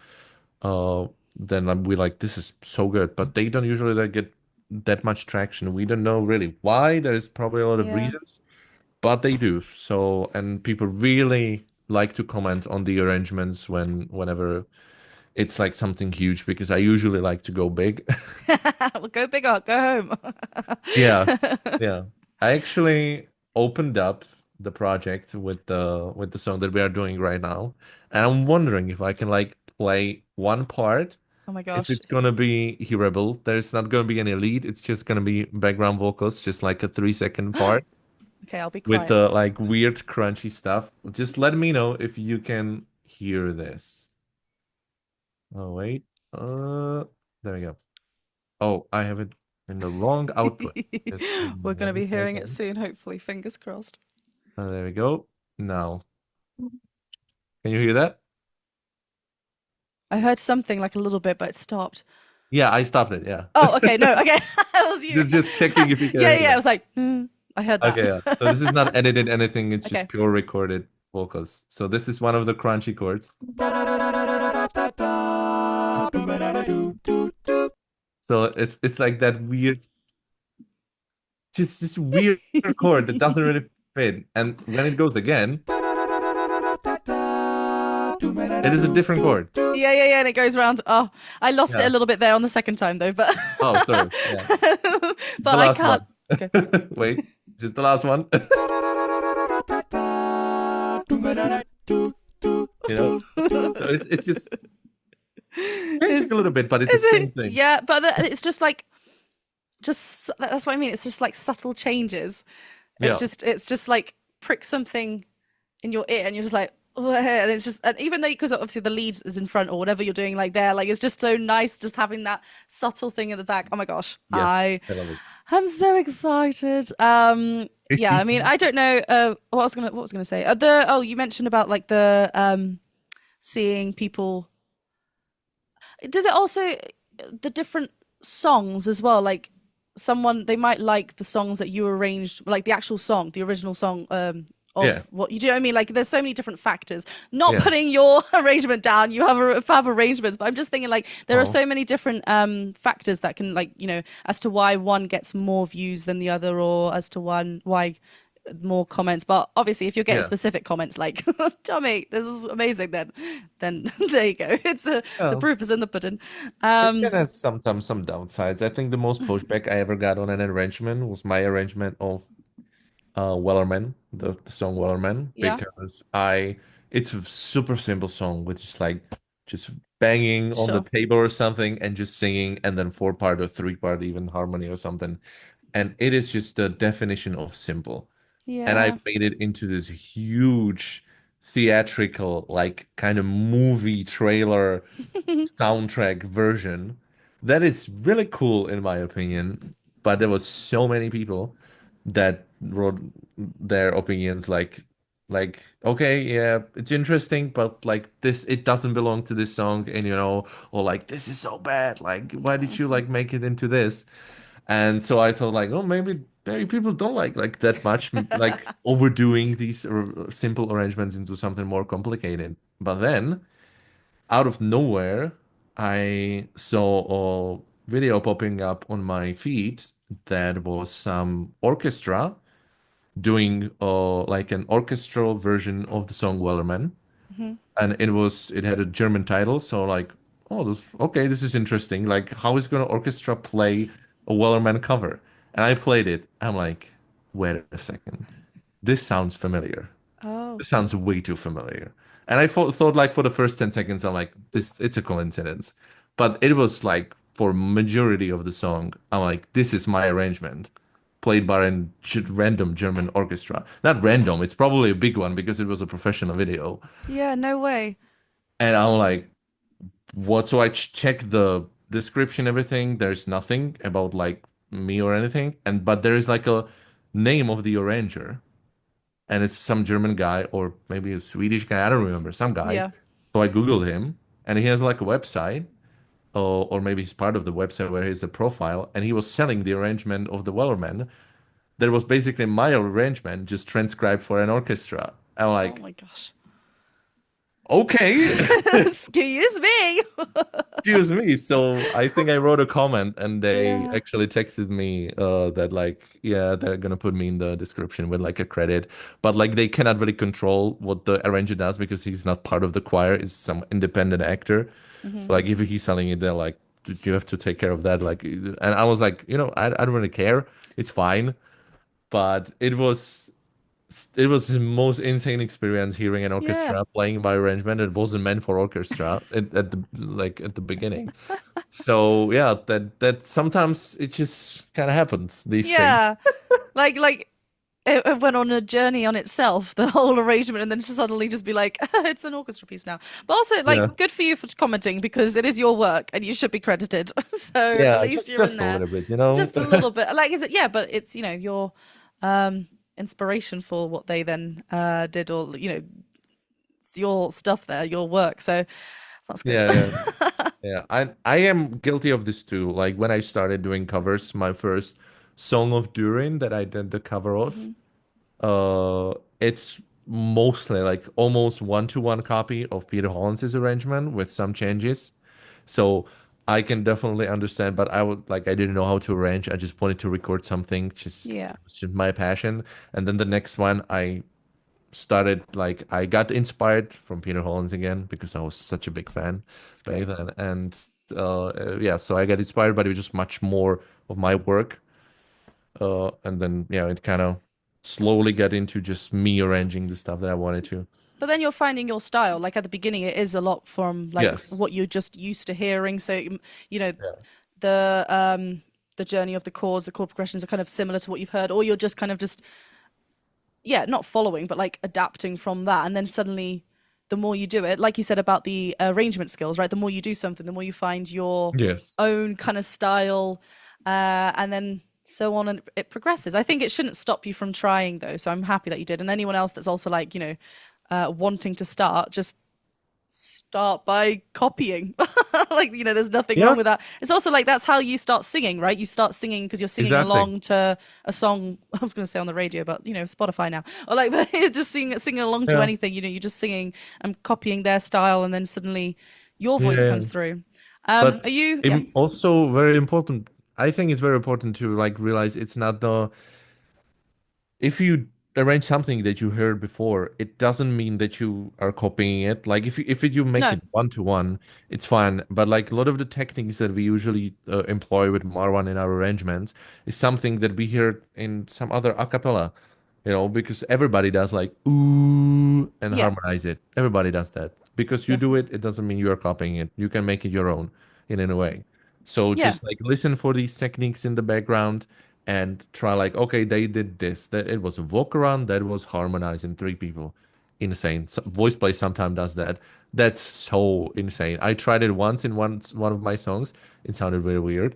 Uh, then we like this is so good, but they don't usually like get that much traction. We don't know really why. There's probably a lot of Yeah. reasons, but they do. So, and people really like to comment on the arrangements whenever it's like something huge because I usually like to go big. Well, go big or go home. Yeah, yeah. I actually opened up the project with the song that we are doing right now, and I'm wondering if I can like play one part. Oh my If gosh. it's gonna be hearable, there's not gonna be any lead. It's just gonna be background vocals, just like a 3 second part Okay, I'll be with quiet. the like weird crunchy stuff. Just let me know if you can hear this. Oh wait. There we go. Oh, I have it in the wrong output. Just give me We're going to one be hearing it second. soon, hopefully. Fingers crossed. There we go. Now, can you hear that? I heard something like a little bit, but it stopped. Yeah, I stopped it. Yeah. Oh, okay. No, okay. That was you. Just checking if you can Yeah, hear yeah. I that. was like, I heard that. Okay, yeah. So this is not edited anything, it's just Okay. pure recorded vocals. So this is one of the crunchy chords. So it's like that weird, just weird chord that doesn't really fit. And when it goes again, it is a different chord. Yeah, yeah, yeah. And it goes around. Oh, I lost it a Yeah. little bit there on the second time, though, but Oh, sorry. Yeah. The but I last can't. one. Okay. Wait, just the last one. You know? So it's just changing Is a little bit, but it's the is same it? thing. Yeah, but it's just like that's what I mean. It's just like subtle changes. Yeah. It's just like prick something in your ear, and you're just like, And it's just, and even though, because obviously the lead is in front or whatever you're doing, like there, like it's just so nice just having that subtle thing in the back. Oh my gosh, Yes, I love I'm so excited. Yeah, I mean, it. I don't know. What was gonna say? You mentioned about like the seeing people. Does it also the different songs as well? Like someone they might like the songs that you arranged, like the actual song, the original song. Yeah, Of what you do, you know what I mean? Like, there's so many different factors. Not yeah. putting your arrangement down, you have fab arrangements, but I'm just thinking like there are Oh, so many different factors that can like as to why one gets more views than the other, or as to one why more comments. But obviously, if you're getting yeah. specific comments like Tommy, this is amazing, then there you go. It's the Oh, proof is in the pudding. it can Um, have sometimes some downsides. I think the most pushback I ever got on an arrangement was my arrangement of Wellerman, the song Wellerman, yeah, because it's a super simple song with just like just banging on the sure, table or something and just singing and then four part or three part even harmony or something. And it is just the definition of simple. And yeah, I've made it into this huge theatrical, like kind of movie trailer soundtrack version that is really cool in my opinion. But there was so many people that wrote their opinions like okay, yeah, it's interesting, but like this it doesn't belong to this song, and or like this is so bad, like why did you like make it into this? And so I thought like, oh, maybe people don't like that much, like overdoing these simple arrangements into something more complicated. But then out of nowhere, I saw a video popping up on my feed that was some orchestra doing like an orchestral version of the song Wellerman, hmm, and it had a German title, so like, oh, this is interesting. Like, how is gonna orchestra play a Wellerman cover? And I played it. I'm like, wait a second, this sounds familiar. oh This sounds way too familiar. And I thought like for the first 10 seconds, I'm like, it's a coincidence. But it was like for majority of the song, I'm like, this is my arrangement, played by a random German orchestra. Not random, it's probably a big one because it was a professional video. yeah, no way, And I'm like, what? So I check the description, everything. There's nothing about like me or anything. But there is like a name of the arranger, and it's some German guy or maybe a Swedish guy. I don't remember, some guy. yeah. So I Googled him, and he has like a website, or maybe he's part of the website where he has a profile, and he was selling the arrangement of the Wellerman. That was basically my arrangement, just transcribed for an orchestra. I'm Oh like, my gosh. okay. Excuse me. Excuse me. So I think I wrote a comment and they Yeah. actually texted me that like, yeah, they're gonna put me in the description with like a credit. But like they cannot really control what the arranger does because he's not part of the choir, he's some independent actor. Hmm. So like if he's selling it, they're like, you have to take care of that. Like and I was like, I don't really care. It's fine. But it was the most insane experience hearing an Yeah. orchestra playing by arrangement. It wasn't meant for orchestra at the beginning. So yeah, that sometimes it just kind of happens, these things. Yeah. Like it went on a journey on itself, the whole arrangement, and then to suddenly just be like, it's an orchestra piece now. But also, Yeah. like, good for you for commenting because it is your work and you should be credited. So at Yeah, least just you're in just a there. little bit. Just a little bit. Like, is it? Yeah, but it's, your um inspiration for what they then did, or, it's your stuff there, your work. So that's good. Yeah, yeah. Yeah, I am guilty of this too. Like when I started doing covers, my first Song of Durin that I did the cover of, Hmm. it's mostly like almost one-to-one copy of Peter Holland's arrangement with some changes. So I can definitely understand, but I didn't know how to arrange. I just wanted to record something, just Yeah, it's just my passion. And then the next one I started like I got inspired from Peter Hollins again because I was such a big fan it's back great. then. And yeah, so I got inspired, but it was just much more of my work. And then yeah, it kind of slowly got into just me arranging the stuff that I wanted to. But then you're finding your style. Like at the beginning, it is a lot from like Yes. what you're just used to hearing. So you know Yeah. the journey of the chords, the chord progressions are kind of similar to what you've heard, or you're just kind of just, yeah, not following, but like adapting from that, and then suddenly the more you do it, like you said about the arrangement skills, right? The more you do something, the more you find your Yes. own kind of style, and then so on, and it progresses. I think it shouldn't stop you from trying, though. So I'm happy that you did. And anyone else that's also like, wanting to start, just start by copying. Like, there's nothing wrong Yeah, with that. It's also like that's how you start singing, right? You start singing because you're singing exactly. along to a song. I was going to say on the radio, but Spotify now, or like just singing along to Yeah. anything. You're just singing and copying their style, and then suddenly your voice Yeah. comes through. But Are you? Yeah. also very important. I think it's very important to like realize it's not the if you arrange something that you heard before, it doesn't mean that you are copying it. Like if you make No. it one to one, it's fine. But like a lot of the techniques that we usually employ with Marwan in our arrangements is something that we hear in some other acapella, because everybody does like ooh and Yeah. harmonize it. Everybody does that. Because you Yeah. do it, it doesn't mean you are copying it. You can make it your own in a way. So Yeah. just like listen for these techniques in the background and try like, okay, they did this. That it was a walk around that was harmonizing three people. Insane. So, voice play sometimes does that. That's so insane. I tried it once in one of my songs. It sounded very weird.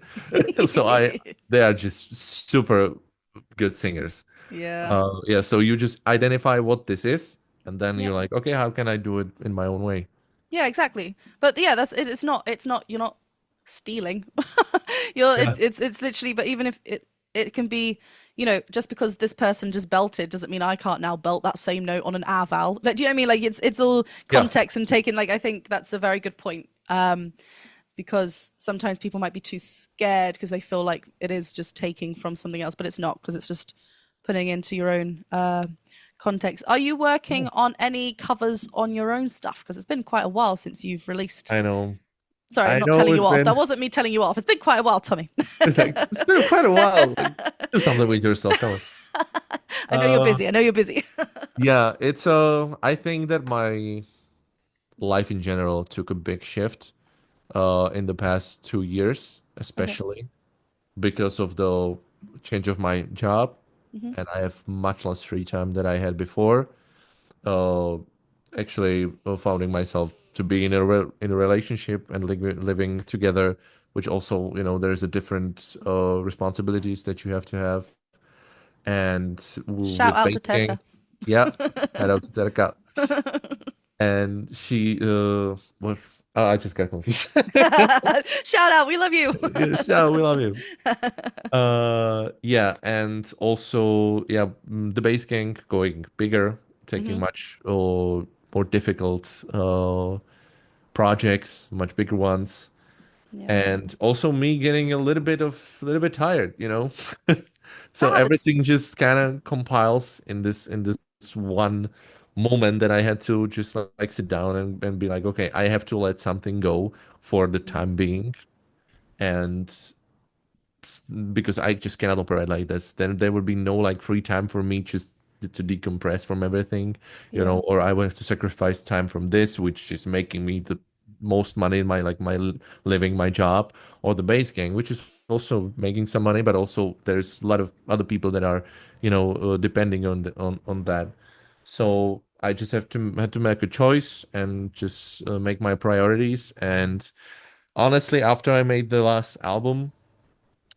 So they are just super good singers. Yeah. Yeah, so you just identify what this is, and then Yeah. you're like, okay, how can I do it in my own way? Yeah, exactly. But yeah, that's it, it's not you're not stealing. You're Yeah. it's literally, but even if it can be, just because this person just belted doesn't mean I can't now belt that same note on an A vowel. Like, do you know what I mean? Like it's all Yeah. context and taken, like I think that's a very good point. Because sometimes people might be too scared because they feel like it is just taking from something else, but it's not, because it's just putting into your own context. Are you working on any covers on your own stuff? Because it's been quite a while since you've released. I know. Sorry, I'm I not know telling you it's off. That been wasn't me telling you off. It's been quite a while, Tommy. it's like it's been quite a while. Like, do something with yourself. Come on. I know you're Uh, busy. I know you're busy. yeah, it's I think that my life in general took a big shift in the past 2 years, Okay. especially because of the change of my job, Hmm. and I have much less free time than I had before. Uh, actually, finding myself to be in a relationship and living together, which also, there's a different responsibilities that you have to have. And Shout with out to bass gang, Terka. yeah, shout out to Terka. And she what I just got confused. Shout out. We love you. Yeah, shout, we love you. Yeah, and also yeah, the bass gang going bigger, taking Hmm. much more difficult projects, much bigger ones, Yeah. and also me getting a little bit tired. So That it's everything just kind of compiles in this one moment that I had to just like sit down and be like, okay, I have to let something go for the time being, and because I just cannot operate like this. Then there would be no like free time for me just to decompress from everything, yeah. or I would have to sacrifice time from this, which is making me the most money in my living my job, or the base gang, which is also making some money, but also there's a lot of other people that are, depending on that. So I just had to make a choice and just make my priorities. And honestly, after I made the last album,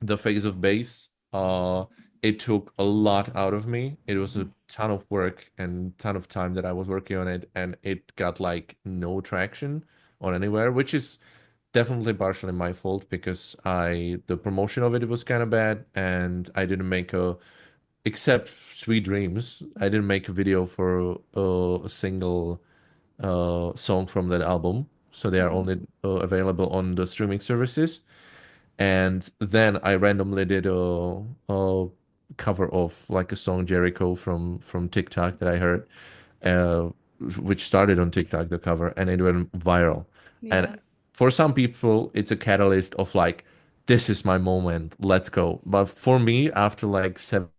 the phase of bass, it took a lot out of me. It was a ton of work and ton of time that I was working on it, and it got like no traction on anywhere, which is definitely partially my fault because the promotion of it was kind of bad, and I didn't make except Sweet Dreams, I didn't make a video for a single song from that album. So they are Hmm. only available on the streaming services. And then I randomly did a cover of like a song Jericho from TikTok that I heard, uh, which started on TikTok, the cover, and it went viral. Yeah. And for some people, it's a catalyst of like, this is my moment, let's go. But for me, after like 6,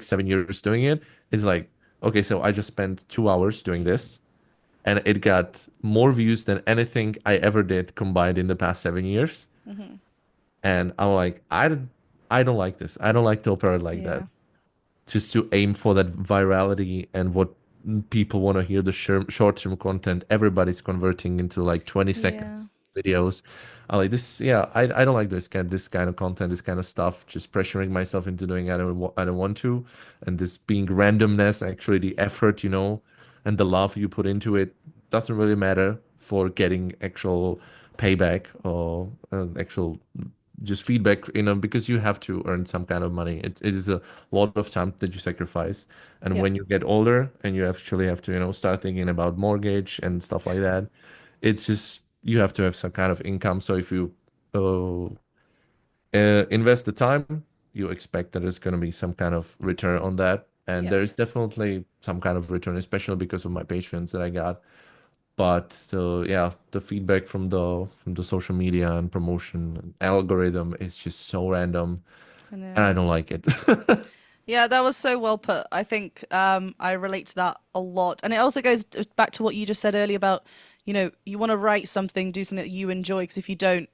7 years doing it, it's like, okay, so I just spent 2 hours doing this, and it got more views than anything I ever did combined in the past 7 years. Hmm. And I'm like, I don't like this. I don't like to operate like that. Yeah. Just to aim for that virality and what people want to hear the short-term content. Everybody's converting into like 20-second Yeah. videos. I like this. Yeah, I don't like this kind of content, this kind of stuff. Just pressuring myself into doing I don't want to, and this being randomness. Actually, the effort, and the love you put into it doesn't really matter for getting actual payback or actual just feedback, because you have to earn some kind of money. It is a lot of time that you sacrifice. And Yeah. when you get older and you actually have to, start thinking about mortgage and stuff like that, it's just you have to have some kind of income. So if you uh, invest the time, you expect that there's going to be some kind of return on that. And Yeah. there's definitely some kind of return, especially because of my patrons that I got. But yeah, the feedback from the social media and promotion algorithm is just so random, I and I know. don't like it. Yeah, that was so well put. I think I relate to that a lot. And it also goes back to what you just said earlier about, you want to write something, do something that you enjoy, because if you don't,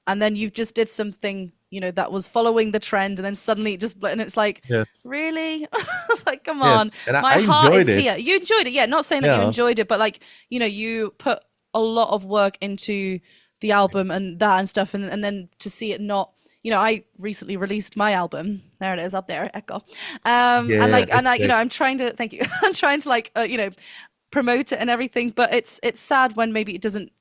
and then you just did something, that was following the trend, and then suddenly it just, and it's like, Yes. really? It's like, come on, Yes, and I, my I heart is enjoyed it. here. You enjoyed it. Yeah, not saying that you Yeah. enjoyed it, but like, you put a lot of work into the album and that and stuff, and then to see it not, I recently released my album. There it is up there, Echo. And Yeah, like, and it's I, sick. I'm trying to, thank you. I'm trying to like, promote it and everything, but it's sad when maybe it doesn't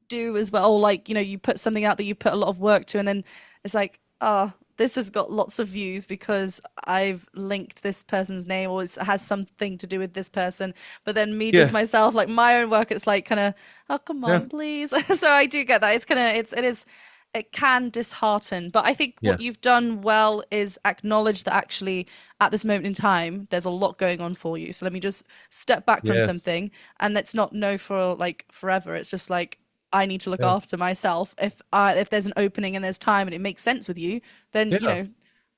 do as well. Like, you put something out that you put a lot of work to, and then it's like, oh, this has got lots of views because I've linked this person's name, or it has something to do with this person. But then me, just Yeah, myself, like my own work, it's like kind of, oh, come yeah, on, please. So I do get that. It's kind of, it can dishearten. But I think what you've yes, done well is acknowledge that actually at this moment in time, there's a lot going on for you. So let me just step back from yes, something, and let's not know for like forever. It's just like, I need to look yes, after myself. If there's an opening and there's time and it makes sense with you, then yeah,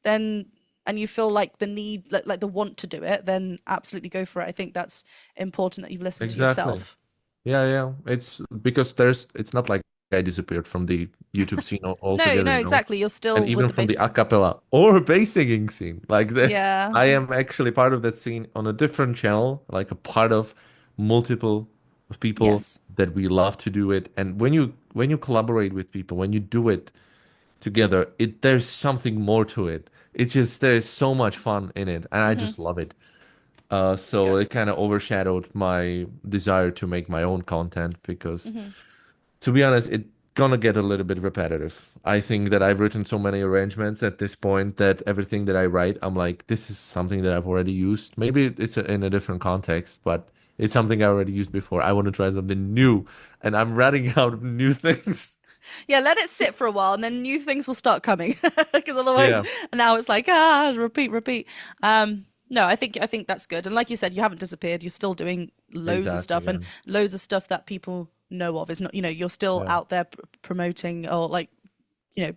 then and you feel like the need, like the want to do it, then absolutely go for it. I think that's important that you've listened to exactly. yourself. Yeah, yeah. It's because it's not like I disappeared from the YouTube scene No, altogether, no, exactly. You're and still with even the from the basic. acapella or bass singing scene. Yeah. I am actually part of that scene on a different channel, like a part of multiple of people Yes. that we love to do it. And when you collaborate with people, when you do it together, there's something more to it. It's just there's so much fun in it, and I Hmm. just love it. So Good. it kind of overshadowed my desire to make my own content because, Hmm. to be honest, it's gonna get a little bit repetitive. I think that I've written so many arrangements at this point that everything that I write, I'm like, this is something that I've already used. Maybe it's in a different context, but it's something I already used before. I want to try something new, and I'm running out of new things. Yeah, let it sit for a while, and then new things will start coming. Because otherwise, Yeah, now it's like, repeat, repeat. No, I think that's good. And like you said, you haven't disappeared. You're still doing loads of exactly. stuff, and Yeah, loads of stuff that people know of. It's not, you're still yeah, out there promoting, or like,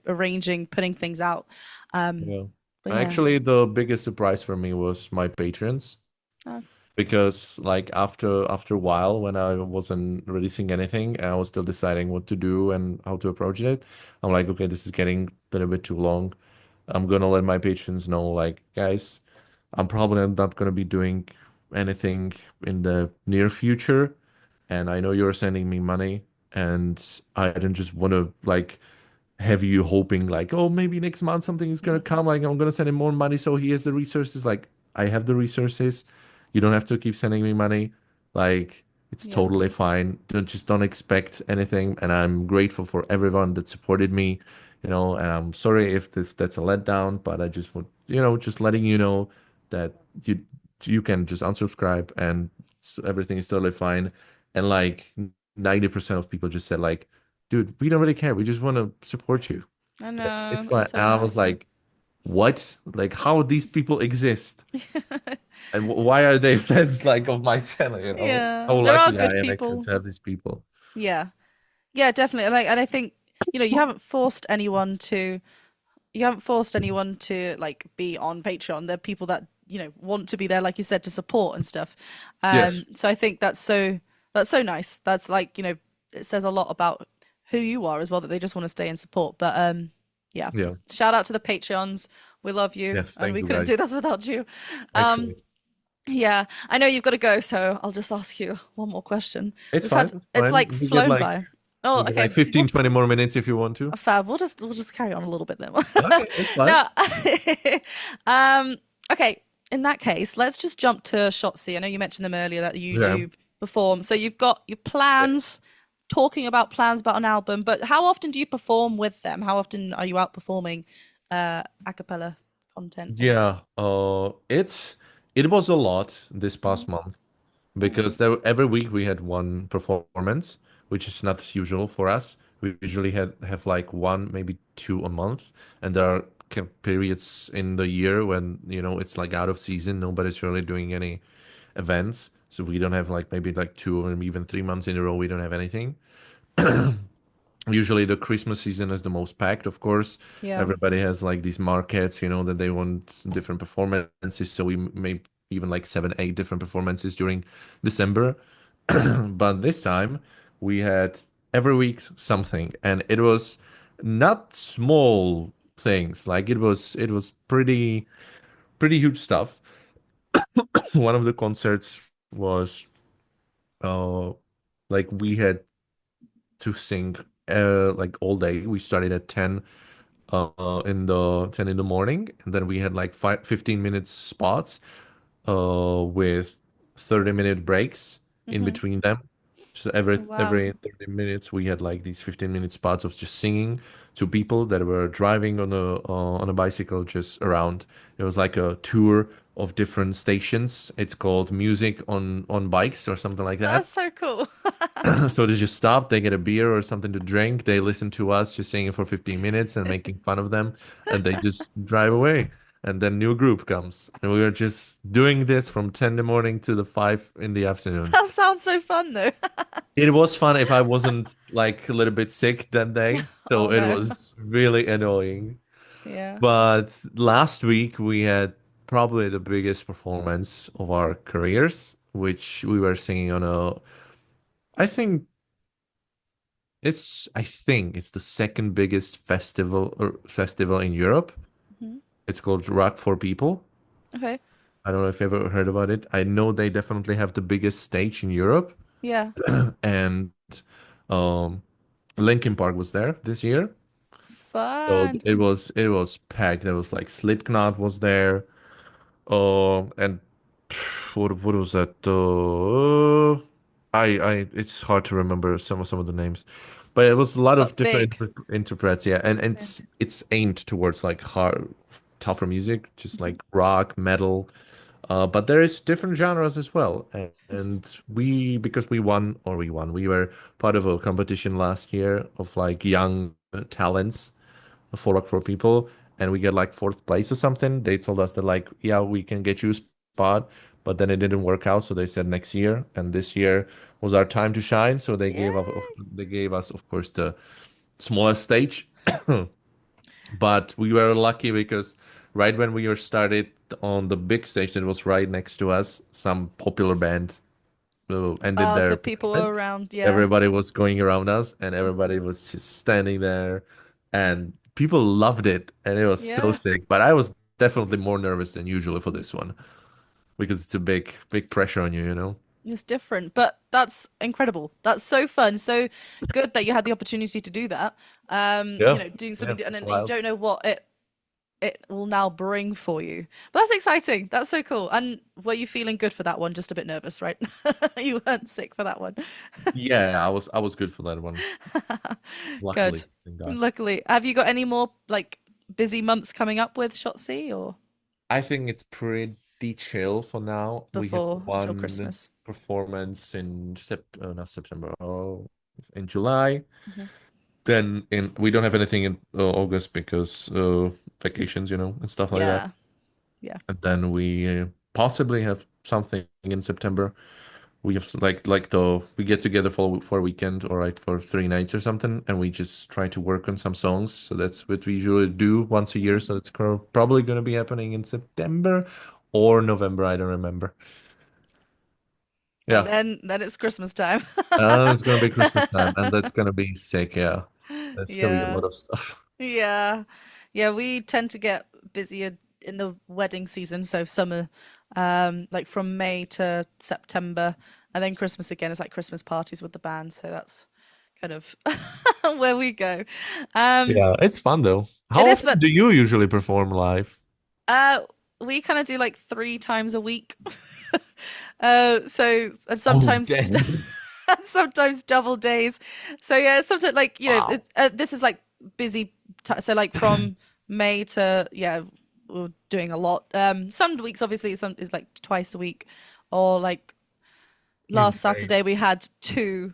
arranging, putting things out. Um, yeah. but yeah. Actually, the biggest surprise for me was my patrons. Uh, Because like after a while when I wasn't releasing anything, I was still deciding what to do and how to approach it. I'm like, okay, this is getting a little bit too long. I'm gonna let my patrons know, like, guys, I'm probably not gonna be doing anything in the near future, and I know you're sending me money, and I don't just want to like have you hoping like, oh, maybe next month something is gonna mhm. come, like I'm gonna send him more money so he has the resources. Like I have the resources. You don't have to keep sending me money. Like it's Yeah. totally fine. Just don't expect anything. And I'm grateful for everyone that supported me, and I'm sorry if that's a letdown, but I just want, just letting you know that you can just unsubscribe and everything is totally fine. And like 90% of people just said like, dude, we don't really care. We just want to support you. I Like, it's know. It's fine. so And I was nice. like, what? Like, how these people exist? And why are they fans like of my channel? Yeah. How There are lucky I good am actually people. to have these people. Yeah. Yeah, definitely. And I think, you haven't forced anyone to, like be on Patreon. They're people that, want to be there, like you said, to support and stuff. Yes. So I think that's so nice. That's like, it says a lot about who you are as well, that they just want to stay and support. But yeah. Yeah. Shout out to the Patreons. We love you, Yes. and Thank we you couldn't do this guys. without you. Um, Actually. Yeah, I know you've got to go, so I'll just ask you one more question. It's We've fine. had It's it's fine. like flown by. Oh, We get like okay. 15, 20 more minutes if you want to. Fab. We'll just carry on a little bit then. Okay, it's fine. No. um. Okay. In that case, let's just jump to Shotzi. I know you mentioned them earlier that you Yeah. do perform. So you've got your Yeah. plans, talking about plans about an album, but how often do you perform with them? How often are you out performing a cappella content or? Yeah, it was a lot this Mhm. past month Oh, because every week we had one performance, which is not usual for us. We usually have like one, maybe two a month, and there are periods in the year when, it's like out of season, nobody's really doing any events. So we don't have like maybe like 2 or even 3 months in a row, we don't have anything. Usually the Christmas season is the most packed, of course. yeah. Everybody has like these markets, that they want different performances. So we made even like 7, 8 different performances during December. But this time we had every week something, and it was not small things. Like it was pretty huge stuff. One of the concerts was uh like we had to sing like all day. We started at 10 in the morning, and then we had like 15 minutes spots with 30-minute breaks in Hmm. between them. Just every Wow. every 30 minutes we had like these 15-minute spots of just singing to people that were driving on a bicycle just around. It was like a tour of different stations. It's called Music on Bikes or something like that. That's so cool. So they just stop, they get a beer or something to drink, they listen to us just singing for 15 minutes and making fun of them, and they just drive away. And then new group comes. And we were just doing this from 10 in the morning to the 5 in the afternoon. That sounds so fun though. It was fun if I wasn't like a little bit sick that day. Oh So it no. was really annoying. Yeah. But last week we had probably the biggest performance of our careers, which we were singing on I think I think it's the second biggest festival in Europe. Mhm. It's called Rock for People. Okay. I don't know if you've ever heard about it. I know they definitely have the biggest stage in Europe, Yeah. and um, Linkin Park was there this year. So Fun. it was packed. There was like Slipknot was there. And what was that? I it's hard to remember some of the names, but it was a lot of But different big. interprets. Yeah, and Yeah. it's aimed towards like hard, tougher music, just Mhm. like rock, metal. But there is different genres as well. And we, because we were part of a competition last year of like young talents for Rock for People, and we get like fourth place or something. They told us that like, yeah, we can get you a spot, but then it didn't work out. So they said next year, and this year was our time to shine. So Yay. they gave us, of course, the smallest stage. But we were lucky because right when we were started on the big stage that was right next to us, some popular band ended Oh, so their people performance. were around. Yeah. Everybody was going around us, and everybody was just standing there, and people loved it, and it was so Yeah. sick. But I was definitely more nervous than usual for this one because it's a big pressure on you. It's different, but that's incredible. That's so fun. So good that you had the opportunity to do that. Yeah, Doing yeah, something, and it's then you wild. don't know what it will now bring for you. But that's exciting. That's so cool. And were you feeling good for that one? Just a bit nervous, right? You weren't sick for that one. Yeah, I was good for that one. Good. Luckily, thank God. Luckily. Have you got any more like busy months coming up with Shotzi or I think it's pretty chill for now. We have before till one Christmas? performance in not September, in July. Hmm. Then we don't have anything in August because vacations, and stuff like that. Yeah. Yeah. And then we possibly have something in September. We have like we get together for a weekend or like for 3 nights or something, and we just try to work on some songs. So that's what we usually do once a year. So it's probably going to be happening in September or November. I don't remember. And Yeah, then it's Christmas time. it's gonna be Christmas time, and that's gonna be sick. Yeah, that's gonna be a Yeah. lot of stuff. Yeah. Yeah, we tend to get busier in the wedding season, so summer, like from May to September, and then Christmas again is like Christmas parties with the band. So that's kind of where we go. Um, Yeah, it's fun though. it How is often fun. do you usually perform live? Uh, we kind of do like 3 times a week. So and Oh, sometimes dang. and sometimes double days. So yeah, sometimes like Wow. this is like busy. So like from May to yeah, we're doing a lot. Some weeks obviously some is like twice a week, or like last Insane. Saturday we had two.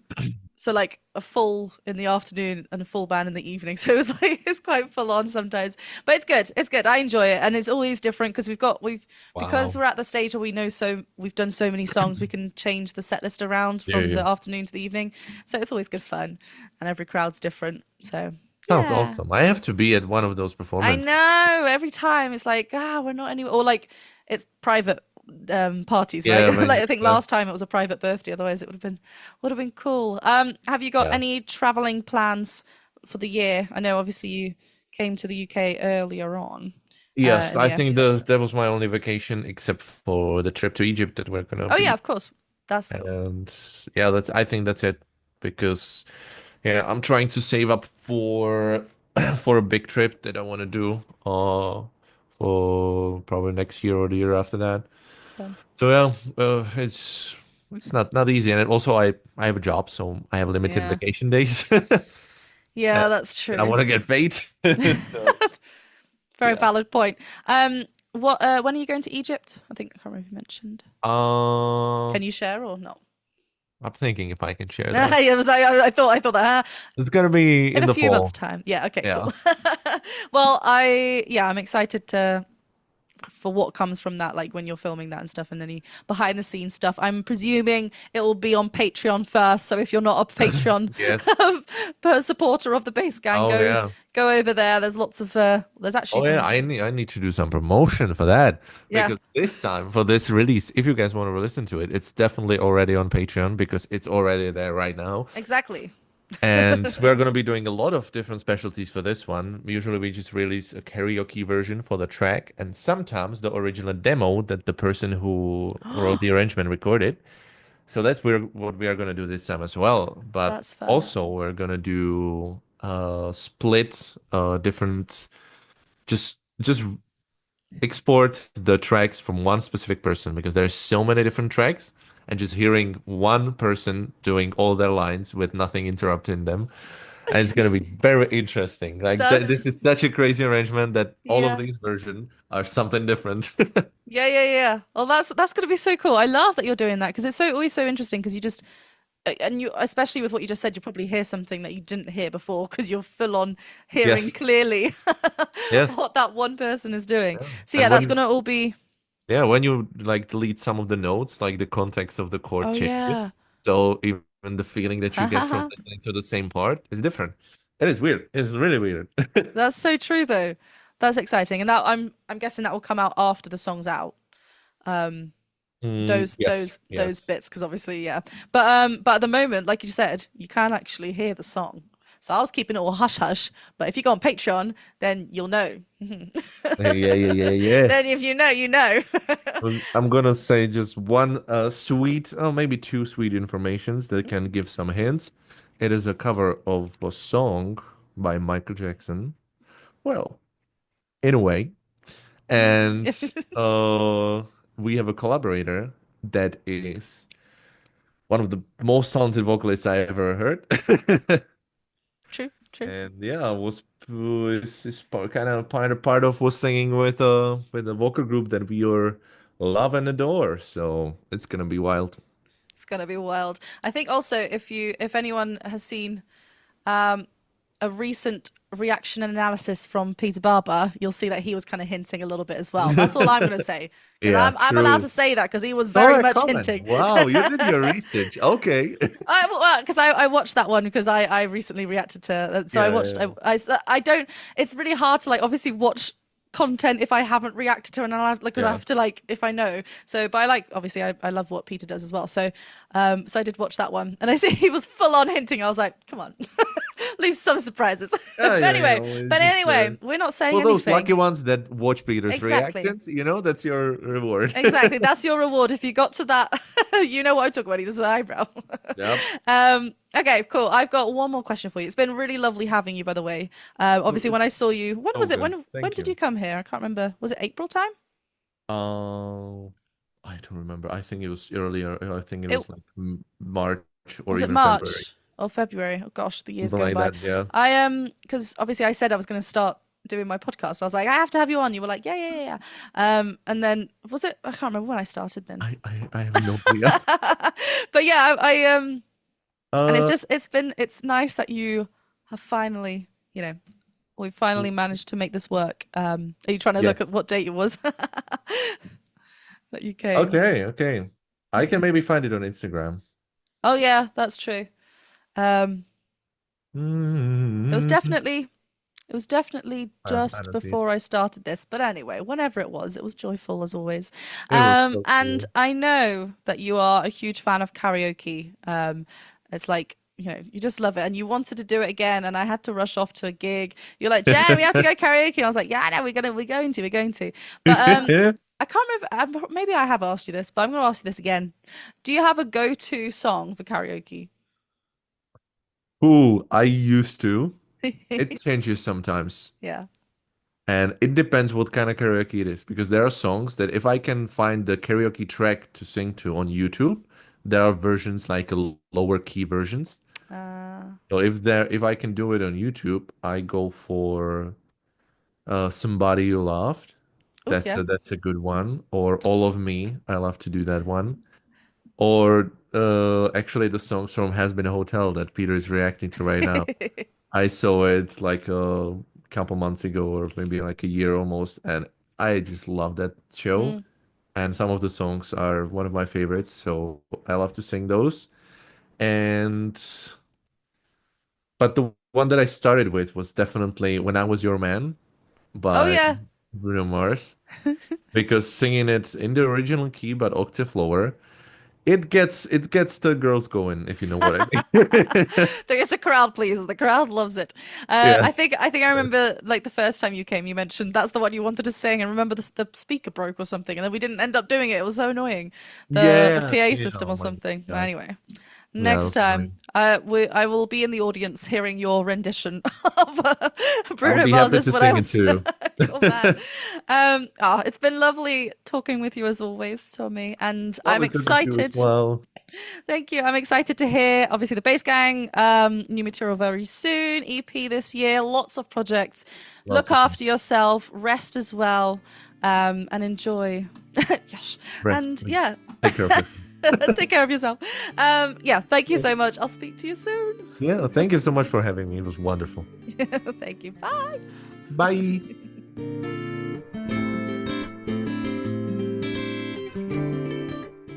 So like a full in the afternoon and a full band in the evening. So it was like it's quite full on sometimes. But it's good. It's good. I enjoy it. And it's always different because because Wow. we're at the stage where we've done so many songs, we can change the set list around Yeah, from yeah. the afternoon to the evening. So it's always good fun. And every crowd's different. So Sounds yeah. awesome. I have to be at one of those I performances. know. Every time it's like, we're not anywhere, or like it's private parties, right? Yeah, when Like I it's think last time it was a private birthday, otherwise it would have been cool. Have you got yeah. any traveling plans for the year? I know obviously you came to the UK earlier on Yes, in I the think year. that was my only vacation except for the trip to Egypt that we're gonna Oh yeah, be. of course. That's cool. And yeah, that's I think that's it because yeah, I'm trying to save up for for a big trip that I want to do for probably next year or the year after that. Fun. So yeah, it's not easy, and also I have a job, so I have limited Yeah. vacation days, Yeah, and that's I true. want to get paid. So Very yeah. valid point. What when are you going to Egypt? I think I can't remember if you mentioned. Uh, Can you share or not? I'm thinking if I can share that. I was like, I thought that. It's gonna be In in a the few months' fall. time. Yeah, okay, Yeah. cool. Well, I'm excited to for what comes from that, like when you're filming that and stuff, and any behind the scenes stuff. I'm presuming it will be on Patreon first. So if you're not a Patreon Yes. per supporter of the Bass Gang, Oh yeah. go over there. There's lots of there's actually Oh yeah. some I need to do some promotion for that yeah, because this time for this release, if you guys want to listen to it, it's definitely already on Patreon because it's already there right now. exactly. And we're going to be doing a lot of different specialties for this one. Usually, we just release a karaoke version for the track, and sometimes the original demo that the person who wrote the arrangement recorded. So that's what we are going to do this time as well. But That's fun. also, we're going to do split different, just export the tracks from one specific person because there's so many different tracks, and just hearing one person doing all their lines with nothing interrupting them, and it's going to be very interesting. Like this That's is such a crazy arrangement that all of yeah. these versions are something different. Yeah, yeah, yeah. Well, that's gonna be so cool. I love that you're doing that because it's so always so interesting because you just and you especially with what you just said, you probably hear something that you didn't hear before because you're full on hearing Yes, clearly yes. what that one person is doing. Yeah. So yeah, And that's gonna all be. when you like delete some of the notes, like the context of the chord Oh changes. yeah. So even the feeling that you get from listening to the same part is different. It is weird. It's really weird. That's so true though. That's exciting. And that I'm guessing that will come out after the song's out. Um Mm, those yes, those those yes. bits because obviously yeah. But at the moment, like you said, you can actually hear the song. So I was keeping it all hush hush, but if you go on Patreon, then you'll know. Yeah, yeah, yeah, yeah. Then if you know, you know. I'm gonna say just one sweet, oh maybe two sweet informations that can give some hints. It is a cover of a song by Michael Jackson. Well, in a way. And we have a collaborator that is one of the most talented vocalists I ever heard. True, true. And yeah, is kind of part of was singing with a vocal group that we are love and adore. So it's gonna be wild. It's gonna be wild. I think also if anyone has seen um a recent reaction and analysis from Peter Barber, you'll see that he was kind of hinting a little bit as well. That's all I'm going to say because Yeah, I'm allowed true. to say that because he was Oh, very that much comment. hinting. Wow, you did your research. Okay. I watched that one because I recently reacted to so I Yeah, watched yeah. I don't it's really hard to like obviously watch content if I haven't reacted to an analysis like because I Yeah. have to like if I know so but I like obviously I love what Peter does as well so so I did watch that one and I see he was full on hinting I was like come on Leave some surprises. Yeah, But yeah, anyway, it's just, we're not saying for those anything. lucky ones that watch Peter's Exactly. reactions, that's your reward. Exactly. That's your reward. If you got to that, you know what I'm talking about. He does an eyebrow. Yep. Okay, cool. I've got one more question for you. It's been really lovely having you, by the way. Obviously, when I saw you, when was it? good. When Thank did you. you come here? I can't remember. Was it April time? Oh, I don't remember. I think it was earlier. I think it It was like March or was it even February. March or February? Oh gosh, the year's Something going like by. that, yeah. Because obviously I said I was going to start doing my podcast. I was like, I have to have you on. You were like, yeah, yeah, yeah, yeah. And then was it? I can't remember when I started then. I have no idea. But yeah, and Uh, it's nice that you have finally, we finally managed to make this work. Are you trying to look at yes. what date it was that you came? Okay. I can maybe find it on Instagram. Oh yeah, that's true. Um, it was Mm, definitely It was definitely I just don't see it. before I started this, but anyway, whenever it was joyful as always. It was so And cool. I know that you are a huge fan of karaoke. It's like, you just love it, and you wanted to do it again, and I had to rush off to a gig. You're like, Jen, we have to go karaoke. And I was like, yeah, I know, we're going to. But I can't remember. Maybe I have asked you this, but I'm going to ask you this again. Do you have a go-to song for karaoke? Ooh, I used to. It changes sometimes. Yeah. And it depends what kind of karaoke it is, because there are songs that if I can find the karaoke track to sing to on YouTube, there are versions like lower key versions. Uh, So if I can do it on YouTube, I go for Somebody You Loved. oh yeah. That's a good one. Or All of Me. I love to do that one. Or actually the songs from Has Been a Hotel that Peter is reacting to right now. I saw it like a couple months ago or maybe like a year almost, and I just love that show. Mm. And some of the songs are one of my favorites, so I love to sing those. And but the one that I started with was definitely When I Was Your Man Oh by yeah. Bruno Mars, because singing it in the original key but octave lower, it gets the girls going, if you know what I mean. It's a crowd pleaser. The crowd loves it. Yes. I think I remember like the first time you came, you mentioned that's the one you wanted to sing, and remember the speaker broke or something, and then we didn't end up doing it. It was so annoying. The Yeah. PA Yeah. system Oh or my something. But God. anyway, Yeah, next that's funny. time I will be in the audience hearing your rendition of I'll Bruno be happy Mars's to "When I sing it Was too. Your Man." It's been lovely talking with you as always, Tommy, and I'm Lovely talking to you as excited. well. Thank you. I'm excited to hear, obviously, the Bass Gang, new material very soon, EP this year, lots of projects. Lots Look of fun. after yourself, rest as well, and enjoy. Yes. Rest, And please. yeah, Take care of yourself. take care of yourself. Yeah, thank you so much. I'll speak to you soon. Yeah, thank you so much for having me. It was wonderful. Thank you. Bye. Bye.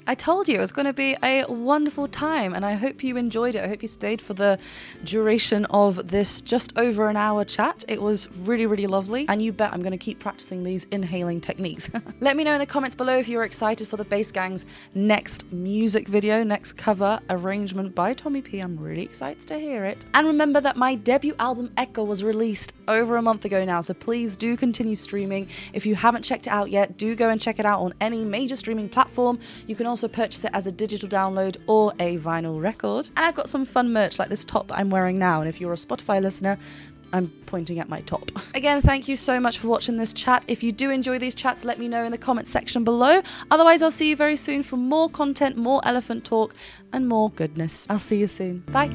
I told you it was going to be a wonderful time, and I hope you enjoyed it. I hope you stayed for the duration of this just over an hour chat. It was really, really lovely, and you bet I'm going to keep practicing these inhaling techniques. Let me know in the comments below if you're excited for the Bass Gang's next music video, next cover arrangement by Tomi P. I'm really excited to hear it. And remember that my debut album Echo was released over a month ago now, so please do continue streaming. If you haven't checked it out yet, do go and check it out on any major streaming platform. You can also purchase it as a digital download or a vinyl record. And I've got some fun merch like this top that I'm wearing now, and if you're a Spotify listener, I'm pointing at my top. Again, thank you so much for watching this chat. If you do enjoy these chats, let me know in the comments section below. Otherwise, I'll see you very soon for more content, more elephant talk, and more goodness. I'll see you soon. Bye.